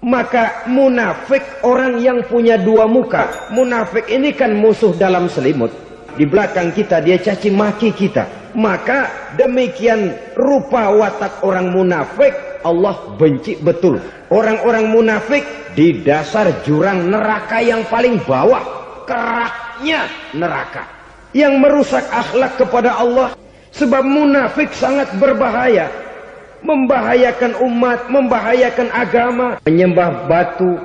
Maka munafik orang yang punya dua muka. Munafik ini kan musuh dalam selimut. Di belakang kita dia caci maki kita. Maka demikian rupa watak orang munafik Allah benci betul. Orang-orang munafik di dasar jurang neraka yang paling bawah, keraknya neraka, yang merusak akhlak kepada Allah. Sebab munafik sangat berbahaya, membahayakan umat, membahayakan agama. Menyembah batu,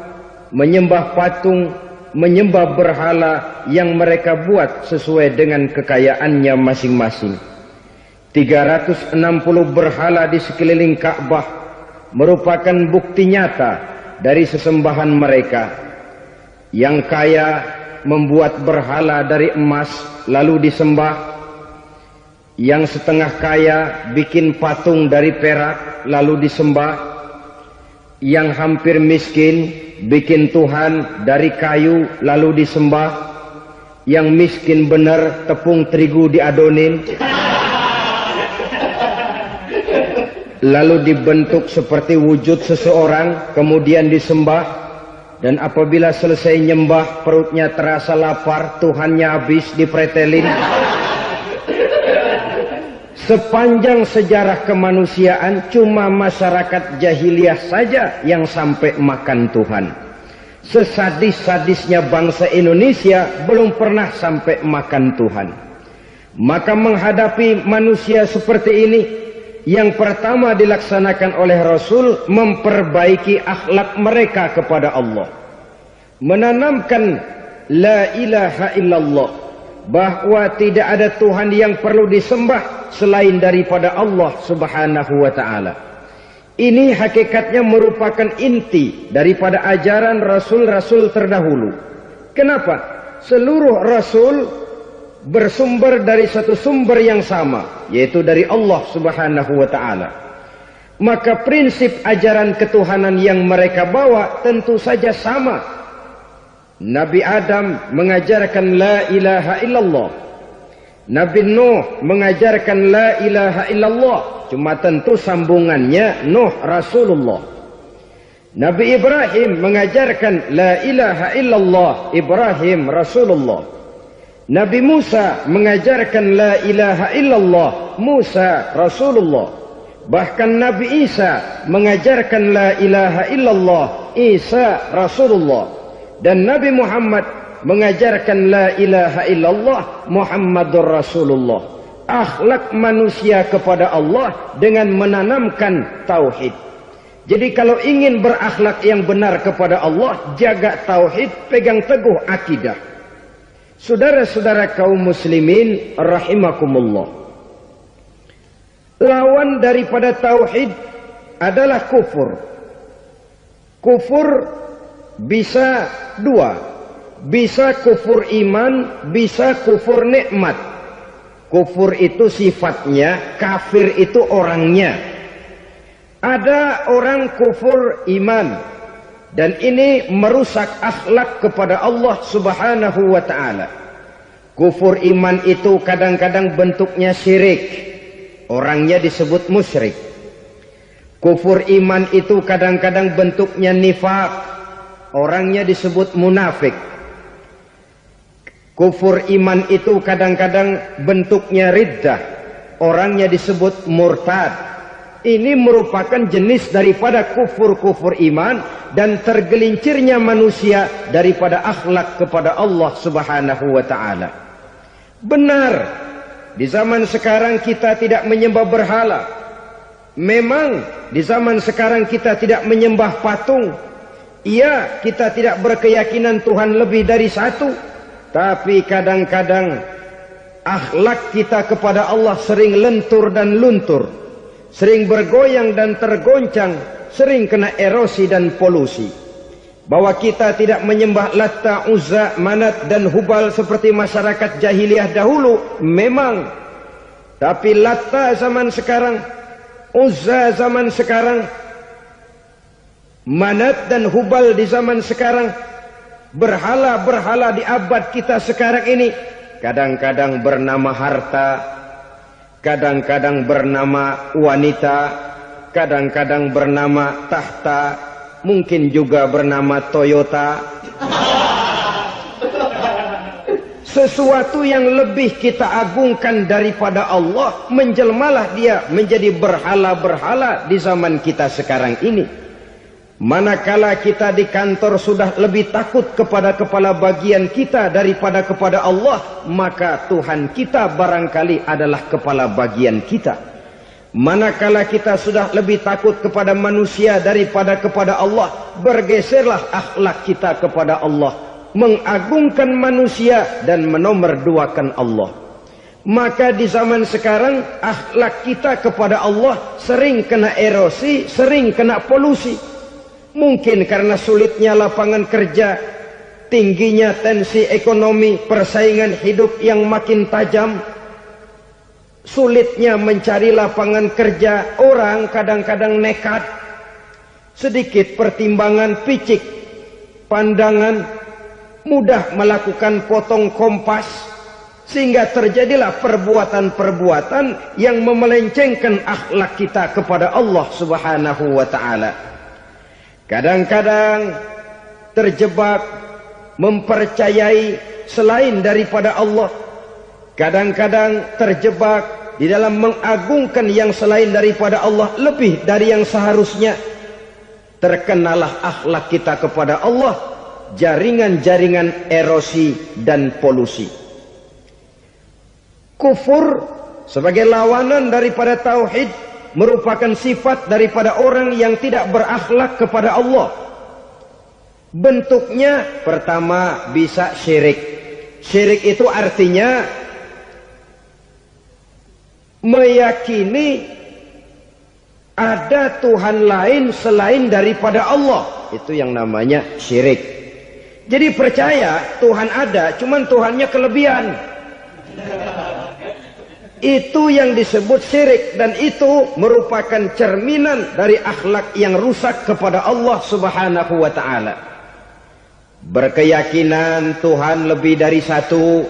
menyembah patung, menyembah berhala yang mereka buat sesuai dengan kekayaannya masing-masing. 360 berhala di sekeliling Ka'bah merupakan bukti nyata dari sesembahan mereka. Yang kaya membuat berhala dari emas lalu disembah. Yang setengah kaya bikin patung dari perak lalu disembah. Yang hampir miskin bikin Tuhan dari kayu lalu disembah. Yang miskin benar tepung terigu diadonin lalu dibentuk seperti wujud seseorang, kemudian disembah. Dan apabila selesai nyembah, perutnya terasa lapar, Tuhannya habis dipretelin. Sepanjang sejarah kemanusiaan, cuma masyarakat jahiliyah saja yang sampai makan Tuhan. Sesadis-sadisnya bangsa Indonesia belum pernah sampai makan Tuhan. Maka menghadapi manusia seperti ini, yang pertama dilaksanakan oleh Rasul memperbaiki akhlak mereka kepada Allah, menanamkan la ilaha illallah, bahwa tidak ada Tuhan yang perlu disembah selain daripada Allah subhanahu wa ta'ala. Ini hakikatnya merupakan inti daripada ajaran Rasul-Rasul terdahulu. Kenapa? Seluruh Rasul bersumber dari satu sumber yang sama, yaitu dari Allah subhanahu wa ta'ala. Maka prinsip ajaran ketuhanan yang mereka bawa tentu saja sama. Nabi Adam mengajarkan la ilaha illallah, Nabi Nuh mengajarkan la ilaha illallah, cuma tentu sambungannya Nuh Rasulullah. Nabi Ibrahim mengajarkan la ilaha illallah, Ibrahim Rasulullah. Nabi Musa mengajarkan la ilaha illallah, Musa Rasulullah. Bahkan Nabi Isa mengajarkan la ilaha illallah, Isa Rasulullah. Dan Nabi Muhammad mengajarkan la ilaha illallah, Muhammadur Rasulullah. Akhlak manusia kepada Allah dengan menanamkan tauhid. Jadi kalau ingin berakhlak yang benar kepada Allah, jaga tauhid, pegang teguh akidah. Saudara-saudara kaum muslimin rahimakumullah, lawan daripada tauhid adalah kufur. Kufur bisa dua, bisa kufur iman, bisa kufur nikmat. Kufur itu sifatnya, kafir itu orangnya. Ada orang kufur iman, dan ini merusak akhlak kepada Allah subhanahu wa ta'ala. Kufur iman itu kadang-kadang bentuknya syirik, orangnya disebut musyrik. Kufur iman itu kadang-kadang bentuknya nifaq, orangnya disebut munafik. Kufur iman itu kadang-kadang bentuknya riddah, orangnya disebut murtad. Ini merupakan jenis daripada kufur-kufur iman dan tergelincirnya manusia daripada akhlak kepada Allah subhanahu wa ta'ala. Benar, di zaman sekarang kita tidak menyembah berhala. Memang di zaman sekarang kita tidak menyembah patung. Iya, kita tidak berkeyakinan Tuhan lebih dari satu. Tapi kadang-kadang akhlak kita kepada Allah sering lentur dan luntur, sering bergoyang dan tergoncang, sering kena erosi dan polusi. Bahwa kita tidak menyembah Latta, Uzza, Manat dan Hubal seperti masyarakat jahiliyah dahulu, memang. Tapi Latta zaman sekarang, Uzza zaman sekarang, Manat dan Hubal di zaman sekarang, berhala-berhala di abad kita sekarang ini, kadang-kadang bernama harta, kadang-kadang bernama wanita, kadang-kadang bernama tahta, mungkin juga bernama Toyota. Sesuatu yang lebih kita agungkan daripada Allah, menjelmalah dia menjadi berhala-berhala di zaman kita sekarang ini. Manakala kita di kantor sudah lebih takut kepada kepala bagian kita daripada kepada Allah, maka Tuhan kita barangkali adalah kepala bagian kita. Manakala kita sudah lebih takut kepada manusia daripada kepada Allah, bergeserlah akhlak kita kepada Allah, mengagungkan manusia dan menomorduakan Allah. Maka di zaman sekarang akhlak kita kepada Allah sering kena erosi, sering kena polusi. Mungkin karena sulitnya lapangan kerja, tingginya tensi ekonomi, persaingan hidup yang makin tajam, sulitnya mencari lapangan kerja, orang kadang-kadang nekat, sedikit pertimbangan, picik pandangan, mudah melakukan potong kompas, sehingga terjadilah perbuatan-perbuatan yang memelencengkan akhlak kita kepada Allah Subhanahu wa ta'ala. Kadang-kadang terjebak mempercayai selain daripada Allah. Kadang-kadang terjebak di dalam mengagungkan yang selain daripada Allah lebih dari yang seharusnya. Terkenalah akhlak kita kepada Allah jaringan-jaringan erosi dan polusi. Kufur sebagai lawanan daripada tauhid merupakan sifat daripada orang yang tidak berakhlak kepada Allah. Bentuknya pertama bisa syirik. Syirik itu artinya meyakini ada Tuhan lain selain daripada Allah. Itu yang namanya syirik. Jadi percaya Tuhan ada, cuman Tuhannya kelebihan. Itu yang disebut syirik, dan itu merupakan cerminan dari akhlak yang rusak kepada Allah Subhanahu wa ta'ala. Berkeyakinan Tuhan lebih dari satu,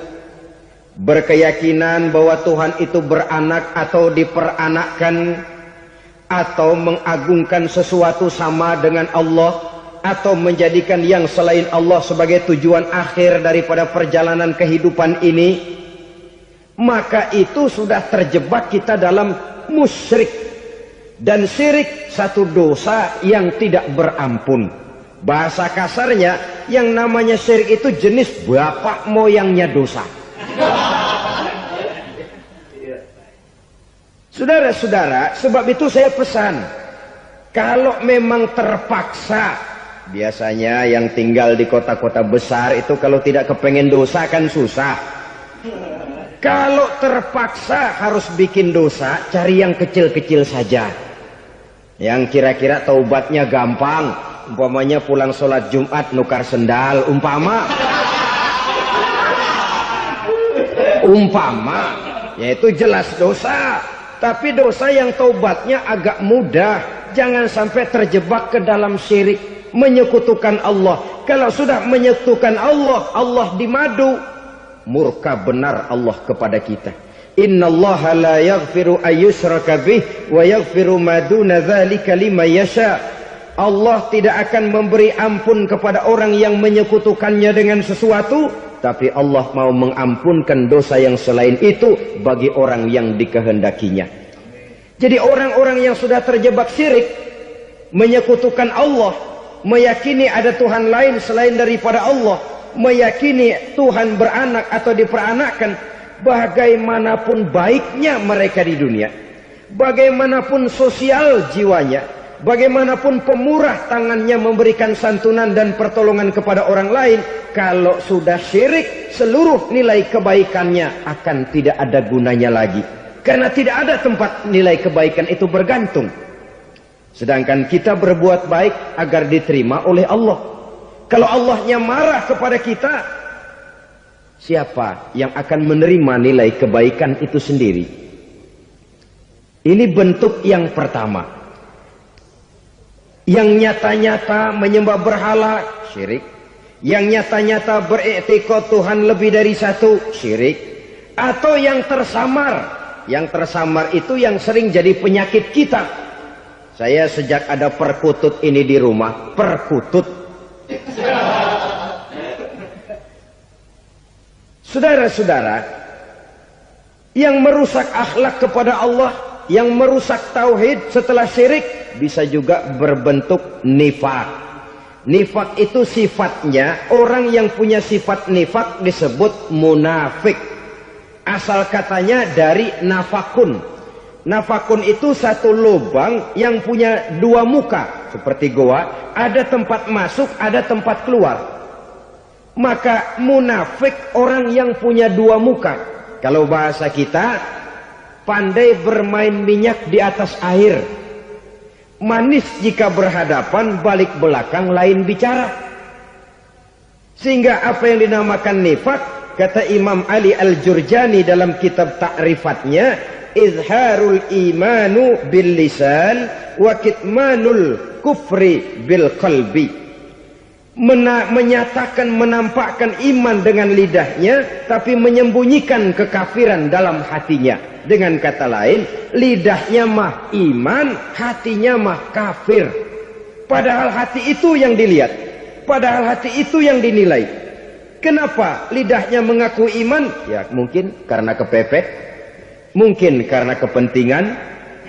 berkeyakinan bahwa Tuhan itu beranak atau diperanakkan, atau mengagungkan sesuatu sama dengan Allah, atau menjadikan yang selain Allah sebagai tujuan akhir daripada perjalanan kehidupan ini, maka itu sudah terjebak kita dalam musyrik. Dan syirik satu dosa yang tidak berampun. Bahasa kasarnya, yang namanya syirik itu jenis bapak moyangnya dosa. Saudara-saudara, sebab itu saya pesan, kalau memang terpaksa, biasanya yang tinggal di kota-kota besar itu kalau tidak kepengen dosa kan susah. Kalau terpaksa harus bikin dosa, cari yang kecil-kecil saja, yang kira-kira taubatnya gampang. Umpamanya pulang sholat Jumat nukar sendal, umpama, yaitu jelas dosa. Tapi dosa yang taubatnya agak mudah. Jangan sampai terjebak ke dalam syirik, menyekutukan Allah. Kalau sudah menyekutukan Allah, Allah dimadu, murka benar Allah kepada kita. Innallaha la yaghfiru ayyushraka bih wa yaghfiru ma duna dzalika liman yasha. Allah tidak akan memberi ampun kepada orang yang menyekutukannya dengan sesuatu, tapi Allah mau mengampunkan dosa yang selain itu bagi orang yang dikehendakinya. Jadi orang-orang yang sudah terjebak syirik, menyekutukan Allah, meyakini ada Tuhan lain selain daripada Allah, meyakini Tuhan beranak atau diperanakkan, bagaimanapun baiknya mereka di dunia, bagaimanapun sosial jiwanya, bagaimanapun pemurah tangannya memberikan santunan dan pertolongan kepada orang lain, kalau sudah syirik, seluruh nilai kebaikannya akan tidak ada gunanya lagi. Karena tidak ada tempat nilai kebaikan itu bergantung. Sedangkan kita berbuat baik agar diterima oleh Allah. Kalau Allahnya marah kepada kita, siapa yang akan menerima nilai kebaikan itu sendiri? Ini bentuk yang pertama. Yang nyata-nyata menyembah berhala, syirik. Yang nyata-nyata beriktikad Tuhan lebih dari satu, syirik. Atau yang tersamar. Yang tersamar itu yang sering jadi penyakit kita. Saya sejak ada perkutut ini di rumah, perkutut. Saudara-saudara, yang merusak akhlak kepada Allah, yang merusak tauhid setelah syirik, bisa juga berbentuk nifak. Nifak itu sifatnya, orang yang punya sifat nifak disebut munafik. Asal katanya dari nafakun. Nafakun itu satu lubang yang punya dua muka, seperti goa, ada tempat masuk, ada tempat keluar. Maka munafik orang yang punya dua muka. Kalau bahasa kita, pandai bermain minyak di atas air. Manis jika berhadapan, balik belakang lain bicara. Sehingga apa yang dinamakan nifak, kata Imam Ali Al-Jurjani dalam kitab ta'rifatnya, izharul imanu bil lisan wa kitmanul kufri bil qalbi. Menyatakan, menampakkan iman dengan lidahnya, tapi menyembunyikan kekafiran dalam hatinya. Dengan kata lain, lidahnya mah iman, hatinya mah kafir. Padahal hati itu yang dilihat, padahal hati itu yang dinilai. Kenapa lidahnya mengaku iman? Ya mungkin karena kepepet, mungkin karena kepentingan,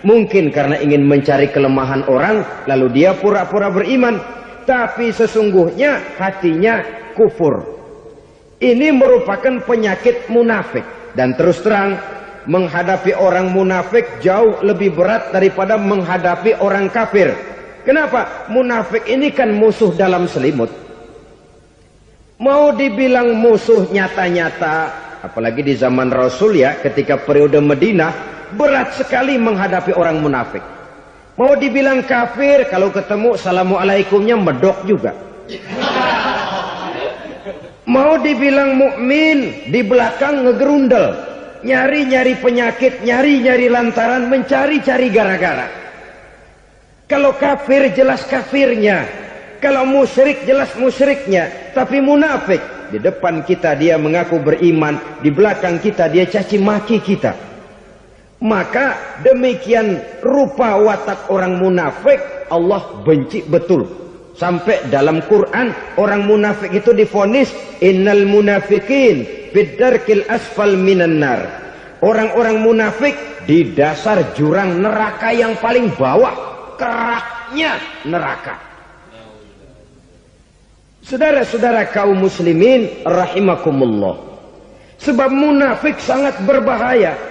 mungkin karena ingin mencari kelemahan orang, lalu dia pura-pura beriman. Tapi sesungguhnya hatinya kufur. Ini merupakan penyakit munafik. Dan terus terang, menghadapi orang munafik jauh lebih berat daripada menghadapi orang kafir. Kenapa? Munafik ini kan musuh dalam selimut. Mau dibilang musuh nyata-nyata, apalagi di zaman Rasul ya, ketika periode Madinah, berat sekali menghadapi orang munafik. Mau dibilang kafir, kalau ketemu assalamualaikumnya medok juga. Mau dibilang mukmin, di belakang ngegerundel, nyari-nyari penyakit, nyari-nyari lantaran, mencari-cari gara-gara. Kalau kafir jelas kafirnya, kalau musyrik jelas musyriknya. Tapi munafik, di depan kita dia mengaku beriman, di belakang kita dia caci maki kita. Maka demikian rupa watak orang munafik, Allah benci betul. Sampai dalam Quran orang munafik itu divonis innal munafikin fid darkil asfal minan nar. Orang-orang munafik di dasar jurang neraka yang paling bawah, keraknya neraka. Saudara-saudara kaum muslimin rahimakumullah. Sebab munafik sangat berbahaya.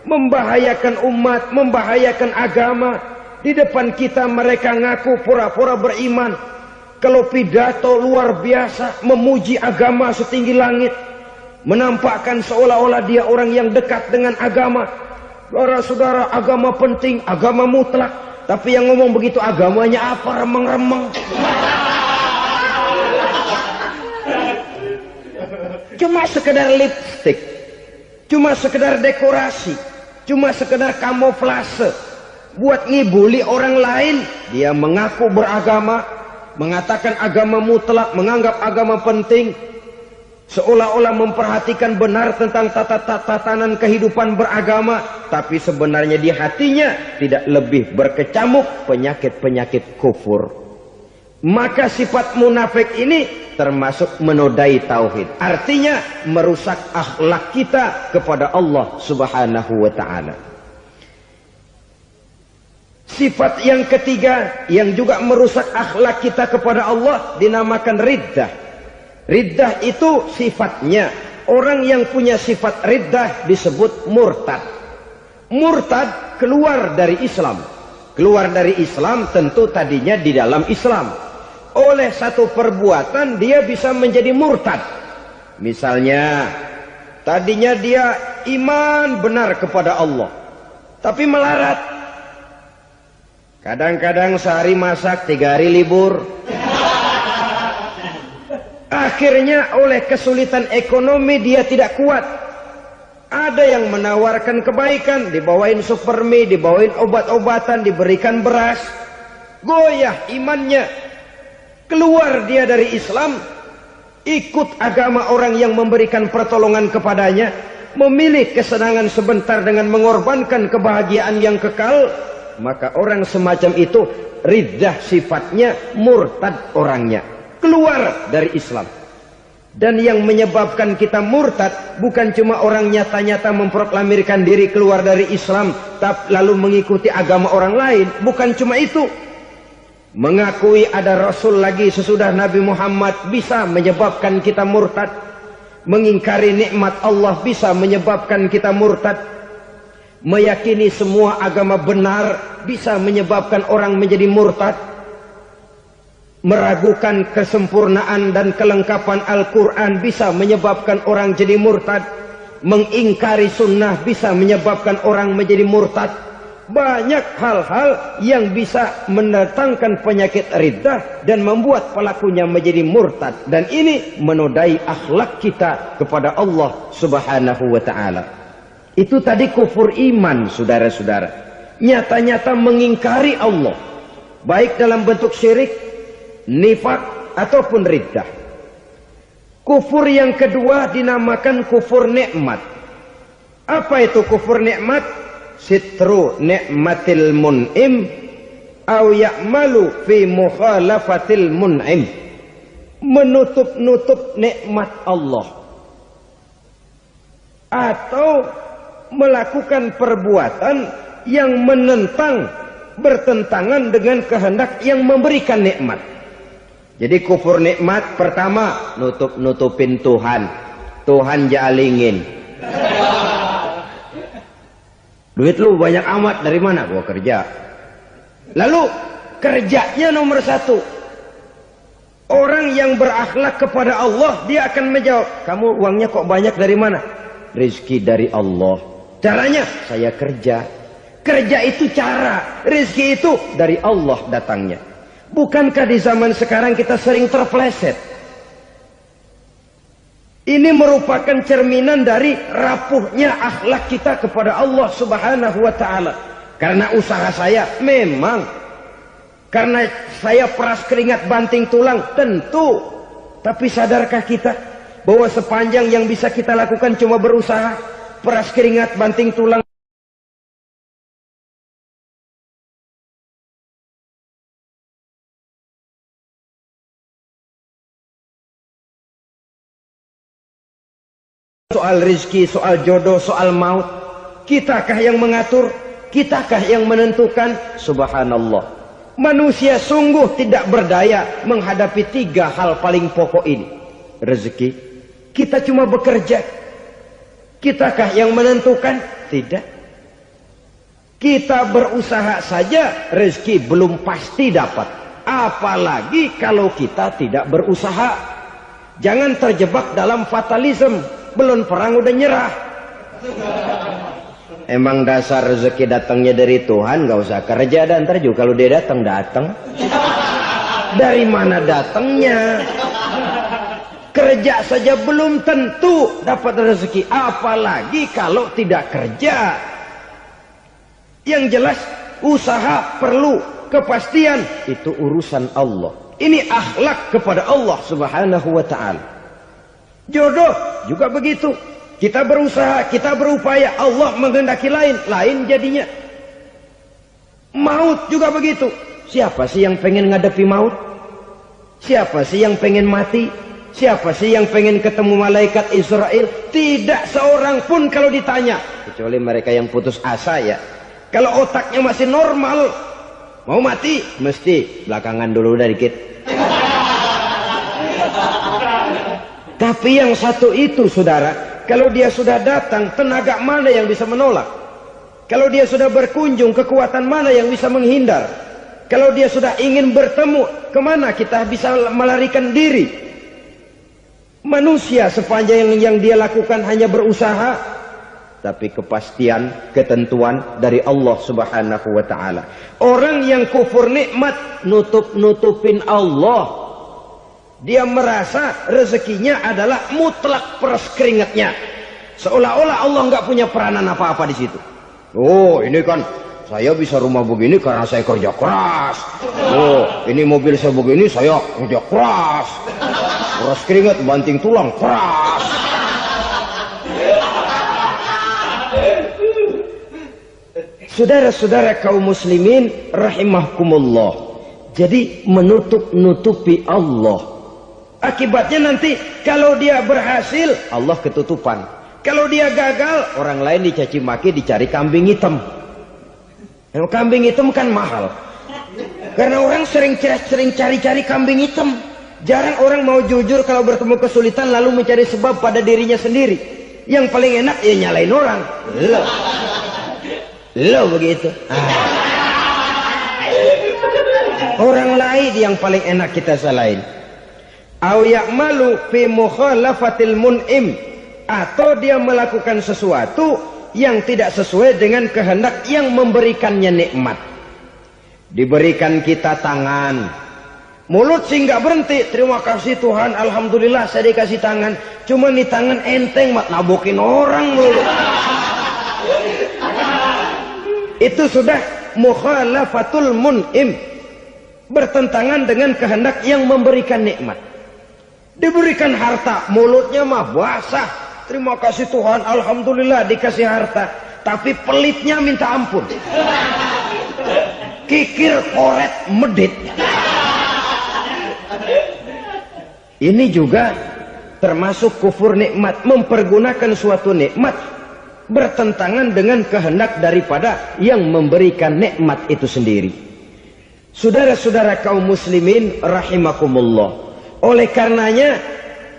Membahayakan umat, membahayakan agama. Di depan kita mereka ngaku pura-pura beriman. Kalau pidato luar biasa, memuji agama setinggi langit, menampakkan seolah-olah dia orang yang dekat dengan agama. Saudara-saudara, agama penting, agama mutlak. Tapi yang ngomong begitu agamanya apa? Remeng-remeng. Cuma sekedar lipstick, cuma sekedar dekorasi, cuma sekedar kamuflase buat ngibuli orang lain. Dia mengaku beragama, mengatakan agama mutlak, menganggap agama penting, seolah-olah memperhatikan benar tentang tatanan kehidupan beragama, tapi sebenarnya di hatinya tidak lebih berkecamuk penyakit-penyakit kufur. Maka sifat munafik ini termasuk menodai tauhid. Artinya merusak akhlak kita kepada Allah Subhanahu wa ta'ala. Sifat yang ketiga yang juga merusak akhlak kita kepada Allah dinamakan riddah. Riddah itu sifatnya, orang yang punya sifat riddah disebut murtad. Murtad keluar dari Islam. Keluar dari Islam tentu tadinya di dalam Islam. Oleh satu perbuatan dia bisa menjadi murtad. Misalnya tadinya dia iman benar kepada Allah, tapi melarat. Kadang-kadang sehari masak, 3 hari libur. Akhirnya oleh kesulitan ekonomi dia tidak kuat. Ada yang menawarkan kebaikan, dibawain supermi, dibawain obat-obatan, diberikan beras. Goyah imannya. Keluar dia dari Islam, ikut agama orang yang memberikan pertolongan kepadanya, memilih kesenangan sebentar dengan mengorbankan kebahagiaan yang kekal. maka orang semacam itu riddah sifatnya, murtad orangnya, keluar dari Islam. Dan yang menyebabkan kita murtad bukan cuma orang nyata-nyata memproklamirkan diri keluar dari Islam lalu mengikuti agama orang lain, bukan cuma itu. Mengakui ada Rasul lagi sesudah Nabi Muhammad bisa menyebabkan kita murtad. Mengingkari nikmat Allah bisa menyebabkan kita murtad. Meyakini semua agama benar bisa menyebabkan orang menjadi murtad. Meragukan kesempurnaan dan kelengkapan Al-Quran bisa menyebabkan orang jadi murtad. Mengingkari sunnah bisa menyebabkan orang menjadi murtad. Banyak hal-hal yang bisa mendatangkan penyakit riddah dan membuat pelakunya menjadi murtad. Dan ini menodai akhlak kita kepada Allah Subhanahu wa ta'ala. Itu tadi kufur iman, saudara-saudara. Nyata-nyata mengingkari Allah, baik dalam bentuk syirik, nifak, ataupun riddah. Kufur yang kedua dinamakan kufur nikmat. Apa itu kufur nikmat? Sitru nikmatil mun'im au ya'malu fi mukhalafatil mun'im. Menutup-nutup nikmat Allah, atau melakukan perbuatan yang menentang, bertentangan dengan kehendak yang memberikan nikmat. Jadi kufur nikmat pertama, nutup-nutupin Tuhan. Tuhan jalingin. Duit lu banyak amat, dari mana? Gua kerja. Lalu kerjanya nomor satu. Orang yang berakhlak kepada Allah, dia akan menjawab, kamu uangnya kok banyak, dari mana? Rizki dari Allah. Caranya, saya kerja. Kerja itu cara, rizki itu dari Allah datangnya. Bukankah di zaman sekarang kita sering terpleset? Ini merupakan cerminan dari rapuhnya akhlak kita kepada Allah Subhanahu wa ta'ala. Karena usaha saya memang, karena saya peras keringat banting tulang, tentu. Tapi sadarkah kita bahwa sepanjang yang bisa kita lakukan cuma berusaha, peras keringat banting tulang, soal rizki, soal jodoh, soal maut, kitakah yang mengatur? Kitakah yang menentukan? Subhanallah. Manusia sungguh tidak berdaya menghadapi tiga hal paling pokok ini. Rezeki, kita cuma bekerja. Kitakah yang menentukan? Tidak. Kita berusaha saja, rezeki belum pasti dapat. Apalagi kalau kita tidak berusaha. Jangan terjebak dalam fatalisme. Belum perang udah nyerah. Emang dasar rezeki datangnya dari Tuhan, gak usah kerja, dan ntar juga kalau dia datang. Dari mana datangnya? Kerja saja belum tentu dapat rezeki, apalagi kalau tidak kerja. Yang jelas usaha perlu kepastian, itu urusan Allah. Ini akhlak kepada Allah Subhanahu wa ta'ala. Jodoh juga begitu. Kita berusaha, kita berupaya, Allah menghendaki lain jadinya. Maut juga begitu. Siapa sih yang pengen ngadepi maut? Siapa sih yang pengen mati? Siapa sih yang pengen ketemu malaikat Israel? Tidak seorang pun kalau ditanya, kecuali mereka yang putus asa ya. Kalau otaknya masih normal, mau mati mesti belakangan dulu udah dikit. Tapi yang satu itu, saudara, kalau dia sudah datang, tenaga mana yang bisa menolak? Kalau dia sudah berkunjung, kekuatan mana yang bisa menghindar? Kalau dia sudah ingin bertemu, kemana kita bisa melarikan diri? Manusia sepanjang yang dia lakukan hanya berusaha, tapi kepastian, ketentuan dari Allah Subhanahu wa ta'ala. Orang yang kufur nikmat, nutup-nutupin Allah. Dia merasa rezekinya adalah mutlak peras keringatnya. Seolah-olah Allah nggak punya peranan apa-apa di situ. Oh, ini kan saya bisa rumah begini karena saya kerja keras. Oh, ini mobil saya begini, saya kerja keras. Peras keringat, banting tulang, keras. Saudara-saudara kaum muslimin rahimahkumullah. Jadi menutup-nutupi Allah. Akibatnya nanti kalau dia berhasil, Allah ketutupan. Kalau dia gagal, orang lain dicaci maki, dicari kambing hitam. Yang kambing hitam kan mahal. Karena orang sering cari-cari kambing hitam. Jarang orang mau jujur kalau bertemu kesulitan lalu mencari sebab pada dirinya sendiri. Yang paling enak ya nyalain orang. Lo begitu. Orang lain yang paling enak kita salahin. Au ya'malu fi mukhalafatil mun'im, atau dia melakukan sesuatu yang tidak sesuai dengan kehendak yang memberikannya nikmat. Diberikan kita tangan, mulut sih nggak berhenti. Terima kasih Tuhan, alhamdulillah saya dikasih tangan. Cuma nih tangan enteng mat nabokin orang mulu. Itu sudah mukhalafatul mun'im, bertentangan dengan kehendak yang memberikan nikmat. Diberikan harta, mulutnya mah basah. Terima kasih Tuhan, alhamdulillah dikasih harta. Tapi pelitnya minta ampun. Kikir, koret, medit. Ini juga termasuk kufur nikmat, mempergunakan suatu nikmat bertentangan dengan kehendak daripada yang memberikan nikmat itu sendiri. Saudara-saudara kaum muslimin rahimakumullah. Oleh karenanya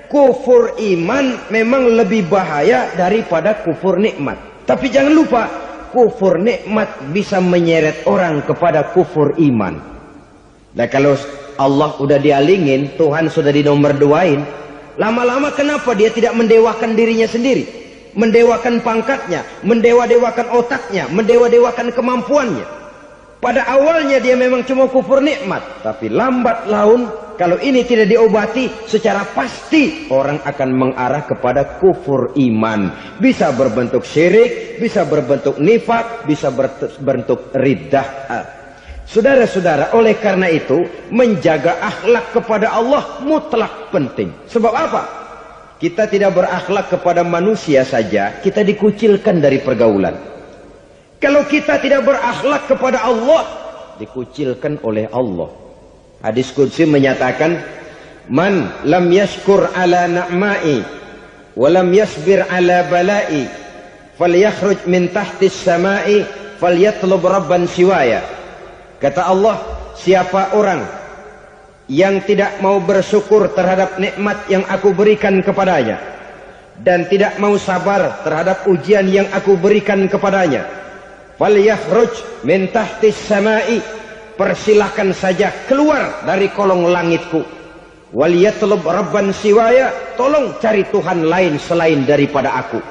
kufur iman memang lebih bahaya daripada kufur nikmat. Tapi jangan lupa, kufur nikmat bisa menyeret orang kepada kufur iman. Nah kalau Allah udah dialingin, Tuhan sudah dinomor duain, lama-lama kenapa dia tidak mendewakan dirinya sendiri? Mendewakan pangkatnya, mendewa-dewakan otaknya, mendewa-dewakan kemampuannya. Pada awalnya dia memang cuma kufur nikmat, tapi lambat laun kalau ini tidak diobati secara pasti orang akan mengarah kepada kufur iman. Bisa berbentuk syirik, bisa berbentuk nifak, bisa berbentuk riddah. Saudara-saudara, oleh karena itu menjaga akhlak kepada Allah mutlak penting. Sebab apa? Kita tidak berakhlak kepada manusia saja, kita dikucilkan dari pergaulan. Kalau kita tidak berakhlak kepada Allah, dikucilkan oleh Allah. Hadis qudsi menyatakan, man lam yashkur ala na'ma'i wa lam yasbir ala bala'i falyakhruj min tahtis sama'i falyatlub rabban siwaya. Kata Allah, siapa orang yang tidak mau bersyukur terhadap nikmat yang aku berikan kepadanya dan tidak mau sabar terhadap ujian yang aku berikan kepadanya, falyakhruj min tahtis sama'i, persilahkan saja keluar dari kolong langitku, waliyatlub rabban siwaya, tolong cari Tuhan lain selain daripada aku.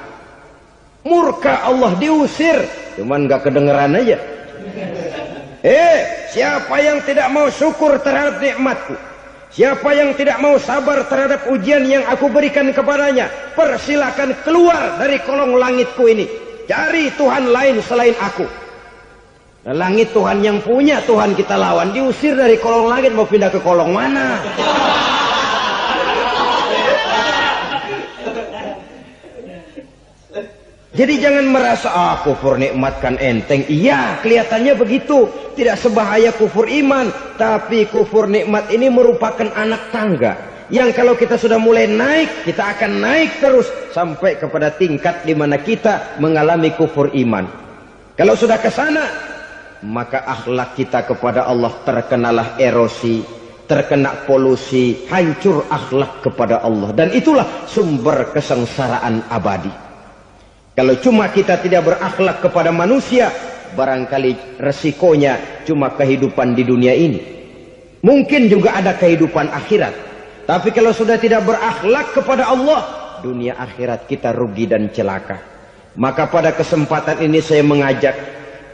Murka Allah, diusir, cuman gak kedengeran aja. Siapa yang tidak mau syukur terhadap nikmatku, siapa yang tidak mau sabar terhadap ujian yang aku berikan kepadanya, persilakan keluar dari kolong langitku ini, cari Tuhan lain selain aku. Nah, langit Tuhan yang punya, Tuhan kita lawan, diusir dari kolong langit, mau pindah ke kolong mana? Jadi jangan merasa kufur nikmat kan enteng. Iya, kelihatannya begitu, tidak sebahaya kufur iman. Tapi kufur nikmat ini merupakan anak tangga yang kalau kita sudah mulai naik, kita akan naik terus sampai kepada tingkat di mana kita mengalami kufur iman. Kalau sudah ke sana, maka akhlak kita kepada Allah terkenalah erosi, terkena polusi, hancur akhlak kepada Allah, dan itulah sumber kesengsaraan abadi. Kalau cuma kita tidak berakhlak kepada manusia, barangkali resikonya cuma kehidupan di dunia ini. Mungkin juga ada kehidupan akhirat. Tapi kalau sudah tidak berakhlak kepada Allah, dunia akhirat kita rugi dan celaka. Maka pada kesempatan ini saya mengajak,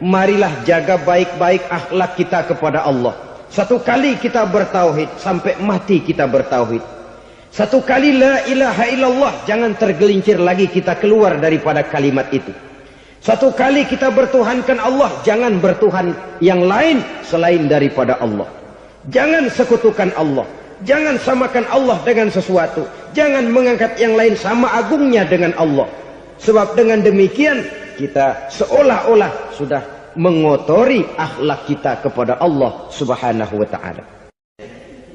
marilah jaga baik-baik akhlak kita kepada Allah. Satu kali kita bertauhid, sampai mati kita bertauhid. Satu kali la ilaha illallah, jangan tergelincir lagi kita keluar daripada kalimat itu. Satu kali kita bertuhankan Allah, jangan bertuhan yang lain selain daripada Allah. Jangan sekutukan Allah, jangan samakan Allah dengan sesuatu, jangan mengangkat yang lain sama agungnya dengan Allah. Sebab dengan demikian kita seolah-olah sudah mengotori akhlak kita kepada Allah Subhanahu wa taala.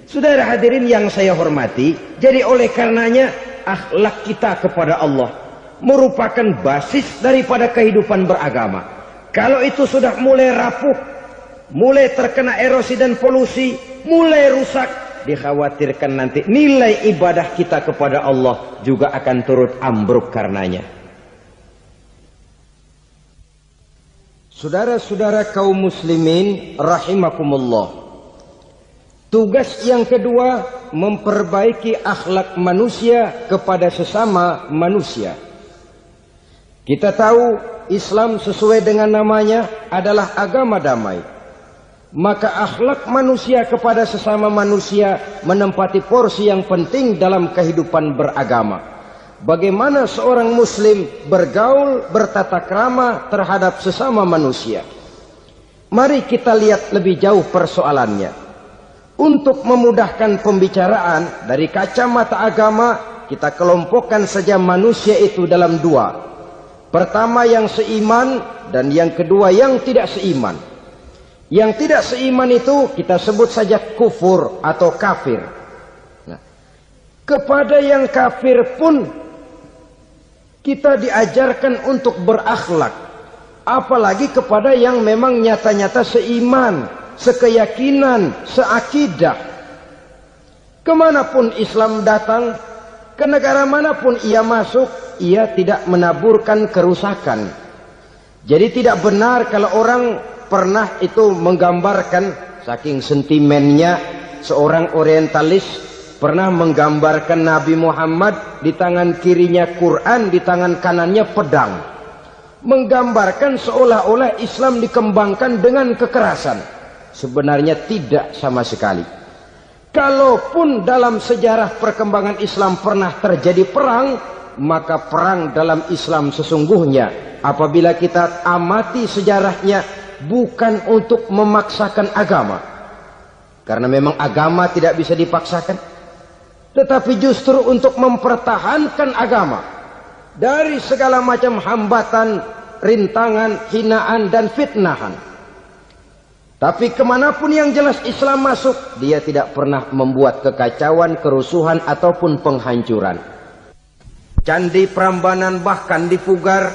Saudara hadirin yang saya hormati, jadi oleh karenanya akhlak kita kepada Allah merupakan basis daripada kehidupan beragama. Kalau itu sudah mulai rapuh, mulai terkena erosi dan polusi, mulai rusak, dikhawatirkan nanti nilai ibadah kita kepada Allah juga akan turut ambruk karenanya. Saudara-saudara kaum muslimin rahimakumullah, tugas yang kedua memperbaiki akhlak manusia kepada sesama manusia. Kita tahu Islam sesuai dengan namanya adalah agama damai. Maka akhlak manusia kepada sesama manusia menempati porsi yang penting dalam kehidupan beragama. Bagaimana seorang muslim bergaul, bertata krama terhadap sesama manusia. Mari kita lihat lebih jauh persoalannya. Untuk memudahkan pembicaraan dari kacamata agama, kita kelompokkan saja manusia itu dalam dua. Pertama yang seiman dan yang kedua yang tidak seiman. Yang tidak seiman itu kita sebut saja kufur atau kafir. Nah, kepada yang kafir pun kita diajarkan untuk berakhlak. Apalagi kepada yang memang nyata-nyata seiman, sekeyakinan, seakidah. Kemanapun Islam datang, ke negara manapun ia masuk, ia tidak menaburkan kerusakan. Jadi tidak benar kalau orang pernah itu menggambarkan, saking sentimennya seorang orientalis pernah menggambarkan Nabi Muhammad di tangan kirinya Quran, di tangan kanannya pedang. Menggambarkan seolah-olah Islam dikembangkan dengan kekerasan. Sebenarnya tidak sama sekali. Kalaupun dalam sejarah perkembangan Islam pernah terjadi perang, maka perang dalam Islam sesungguhnya apabila kita amati sejarahnya bukan untuk memaksakan agama, karena memang agama tidak bisa dipaksakan, tetapi justru untuk mempertahankan agama dari segala macam hambatan, rintangan, hinaan dan fitnahan. Tapi kemanapun yang jelas Islam masuk, dia tidak pernah membuat kekacauan, kerusuhan ataupun penghancuran. Candi Prambanan bahkan dipugar,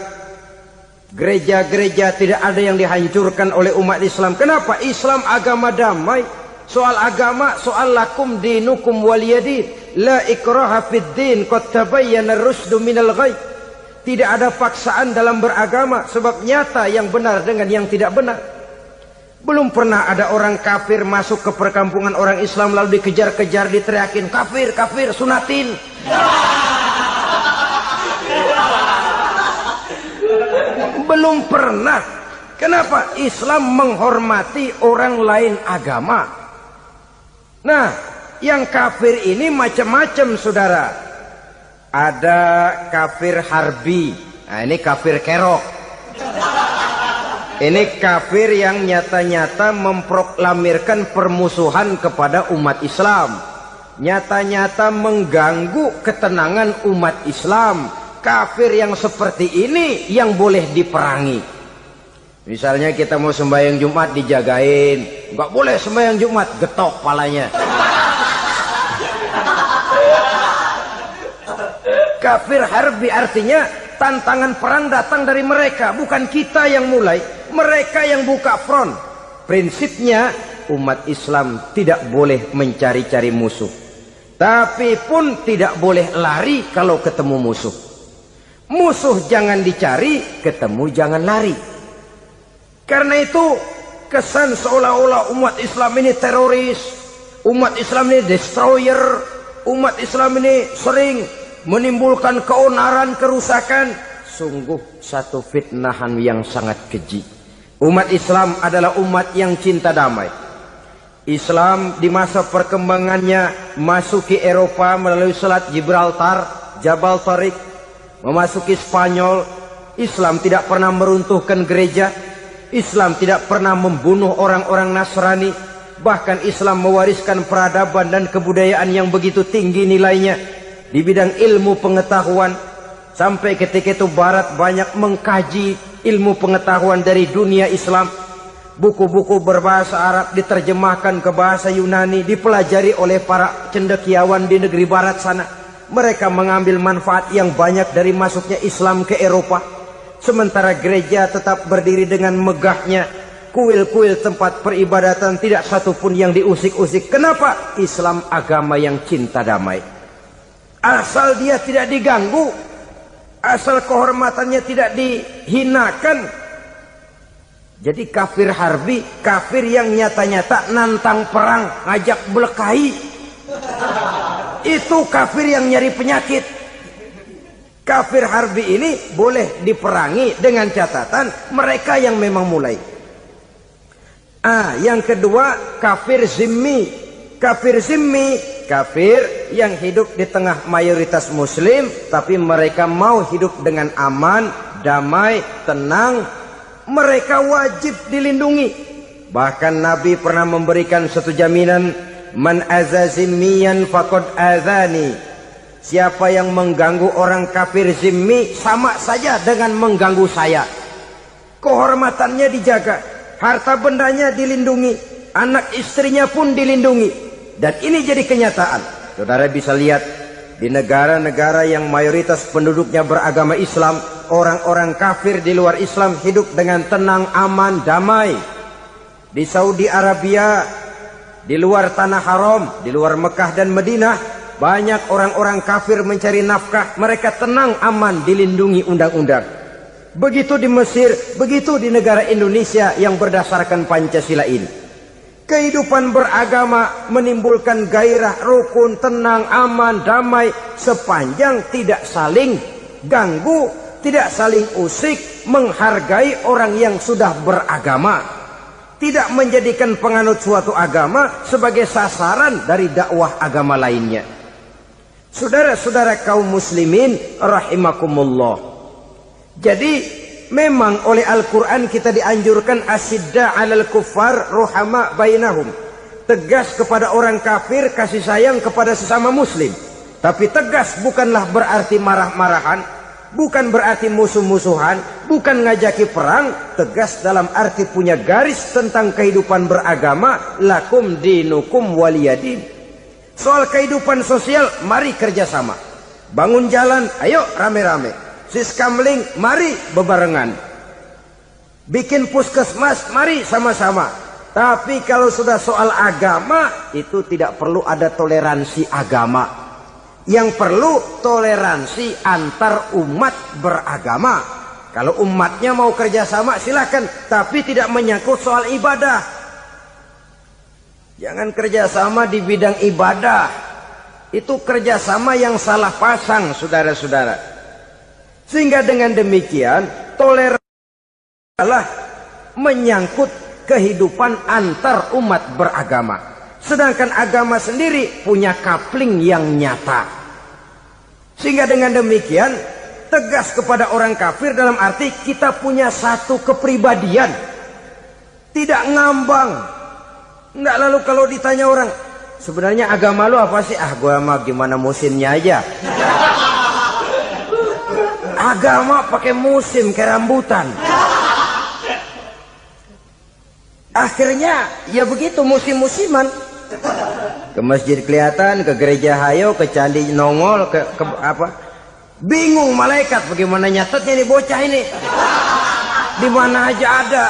gereja-gereja tidak ada yang dihancurkan oleh umat Islam. Kenapa? Islam agama damai. Soal agama, soal lakum dinukum waliyadin, la ikraha fid din, qad tabayyana ar-rusdu minal ghayy. Tidak ada paksaan dalam beragama, sebab nyata yang benar dengan yang tidak benar. Belum pernah ada orang kafir masuk ke perkampungan orang Islam lalu dikejar-kejar, diteriakin kafir, kafir, sunatin. Belum pernah. Kenapa? Islam menghormati orang lain agama. Nah, yang kafir ini macam-macam, saudara. Ada kafir harbi. Nah, ini kafir kerok. Ini kafir yang nyata-nyata memproklamirkan permusuhan kepada umat Islam. Nyata-nyata mengganggu ketenangan umat Islam. Kafir yang seperti ini yang boleh diperangi. Misalnya kita mau sembahyang Jumat dijagain, nggak boleh sembahyang Jumat, getok palanya. Kafir harbi artinya tantangan perang datang dari mereka, bukan kita yang mulai, mereka yang buka front. Prinsipnya umat Islam tidak boleh mencari-cari musuh, tapi pun tidak boleh lari kalau ketemu musuh. Musuh jangan dicari, ketemu jangan lari. Karena itu kesan seolah-olah umat Islam ini teroris, umat Islam ini destroyer, umat Islam ini sering menimbulkan keonaran, kerusakan. Sungguh satu fitnahan yang sangat keji. Umat Islam adalah umat yang cinta damai. Islam di masa perkembangannya masuki Eropa melalui Selat Gibraltar, Jabal Tariq, memasuki Spanyol. Islam tidak pernah meruntuhkan gereja. Islam tidak pernah membunuh orang-orang Nasrani. Bahkan Islam mewariskan peradaban dan kebudayaan yang begitu tinggi nilainya di bidang ilmu pengetahuan. Sampai ketika itu Barat banyak mengkaji, ilmu pengetahuan dari dunia Islam. Buku-buku berbahasa Arab diterjemahkan ke bahasa Yunani, dipelajari oleh para cendekiawan di negeri barat sana. Mereka mengambil manfaat yang banyak dari masuknya Islam ke Eropa. Sementara gereja tetap berdiri dengan megahnya. Kuil-kuil tempat peribadatan tidak satupun yang diusik-usik. Kenapa? Islam agama yang cinta damai. Asal dia tidak diganggu, asal kehormatannya tidak dihinakan. Jadi kafir harbi, kafir yang nyata-nyata nantang perang, ngajak berkelahi. Itu kafir yang nyari penyakit. Kafir harbi ini boleh diperangi dengan catatan mereka yang memang mulai. Yang kedua, kafir zimmi. Kafir zimmi, kafir yang hidup di tengah mayoritas muslim, tapi mereka mau hidup dengan aman, damai, tenang. Mereka wajib dilindungi. Bahkan Nabi pernah memberikan satu jaminan, man azazimiyan faqad azani. Siapa yang mengganggu orang kafir zimmi sama saja dengan mengganggu saya. Kehormatannya dijaga, harta bendanya dilindungi, anak istrinya pun dilindungi. Dan ini jadi kenyataan. Saudara bisa lihat di negara-negara yang mayoritas penduduknya beragama Islam, orang-orang kafir di luar Islam hidup dengan tenang, aman, damai. Di Saudi Arabia, di luar tanah haram, di luar Mekah dan Madinah, banyak orang-orang kafir mencari nafkah. Mereka tenang, aman, dilindungi undang-undang. Begitu di Mesir, begitu di negara Indonesia yang berdasarkan Pancasila ini. Kehidupan beragama menimbulkan gairah, rukun, tenang, aman, damai, sepanjang tidak saling ganggu, tidak saling usik, menghargai orang yang sudah beragama, tidak menjadikan penganut suatu agama sebagai sasaran dari dakwah agama lainnya. Saudara-saudara kaum muslimin rahimakumullah. Jadi memang oleh Al-Quran kita dianjurkan asyidda 'alal kuffar ruhama bainahum. Tegas kepada orang kafir, kasih sayang kepada sesama muslim. Tapi tegas bukanlah berarti marah-marahan, bukan berarti musuh-musuhan, bukan ngajaki perang. Tegas dalam arti punya garis tentang kehidupan beragama, lakum dinukum waliyadin. Soal kehidupan sosial, mari kerjasama. Bangun jalan, ayo rame-rame. Siskamling, mari bebarengan. Bikin puskesmas, mari sama-sama. Tapi kalau sudah soal agama, itu tidak perlu ada toleransi agama. Yang perlu toleransi antar umat beragama. Kalau umatnya mau kerjasama, silakan. Tapi tidak menyangkut soal ibadah. Jangan kerjasama di bidang ibadah. Itu kerjasama yang salah pasang, saudara-saudara. Sehingga dengan demikian toleransi adalah menyangkut kehidupan antar umat beragama. Sedangkan agama sendiri punya coupling yang nyata. Sehingga dengan demikian tegas kepada orang kafir dalam arti kita punya satu kepribadian. Tidak ngambang. Enggak, lalu kalau ditanya orang, sebenarnya agama lu apa sih? Gua mah gimana musimnya aja. Agama pakai musim kayak rambutan. Akhirnya ya begitu, musim-musiman. Ke masjid kelihatan, ke gereja hayo, ke candi nongol, ke apa? Bingung malaikat bagaimana nyatetnya nih bocah ini. Di mana aja ada.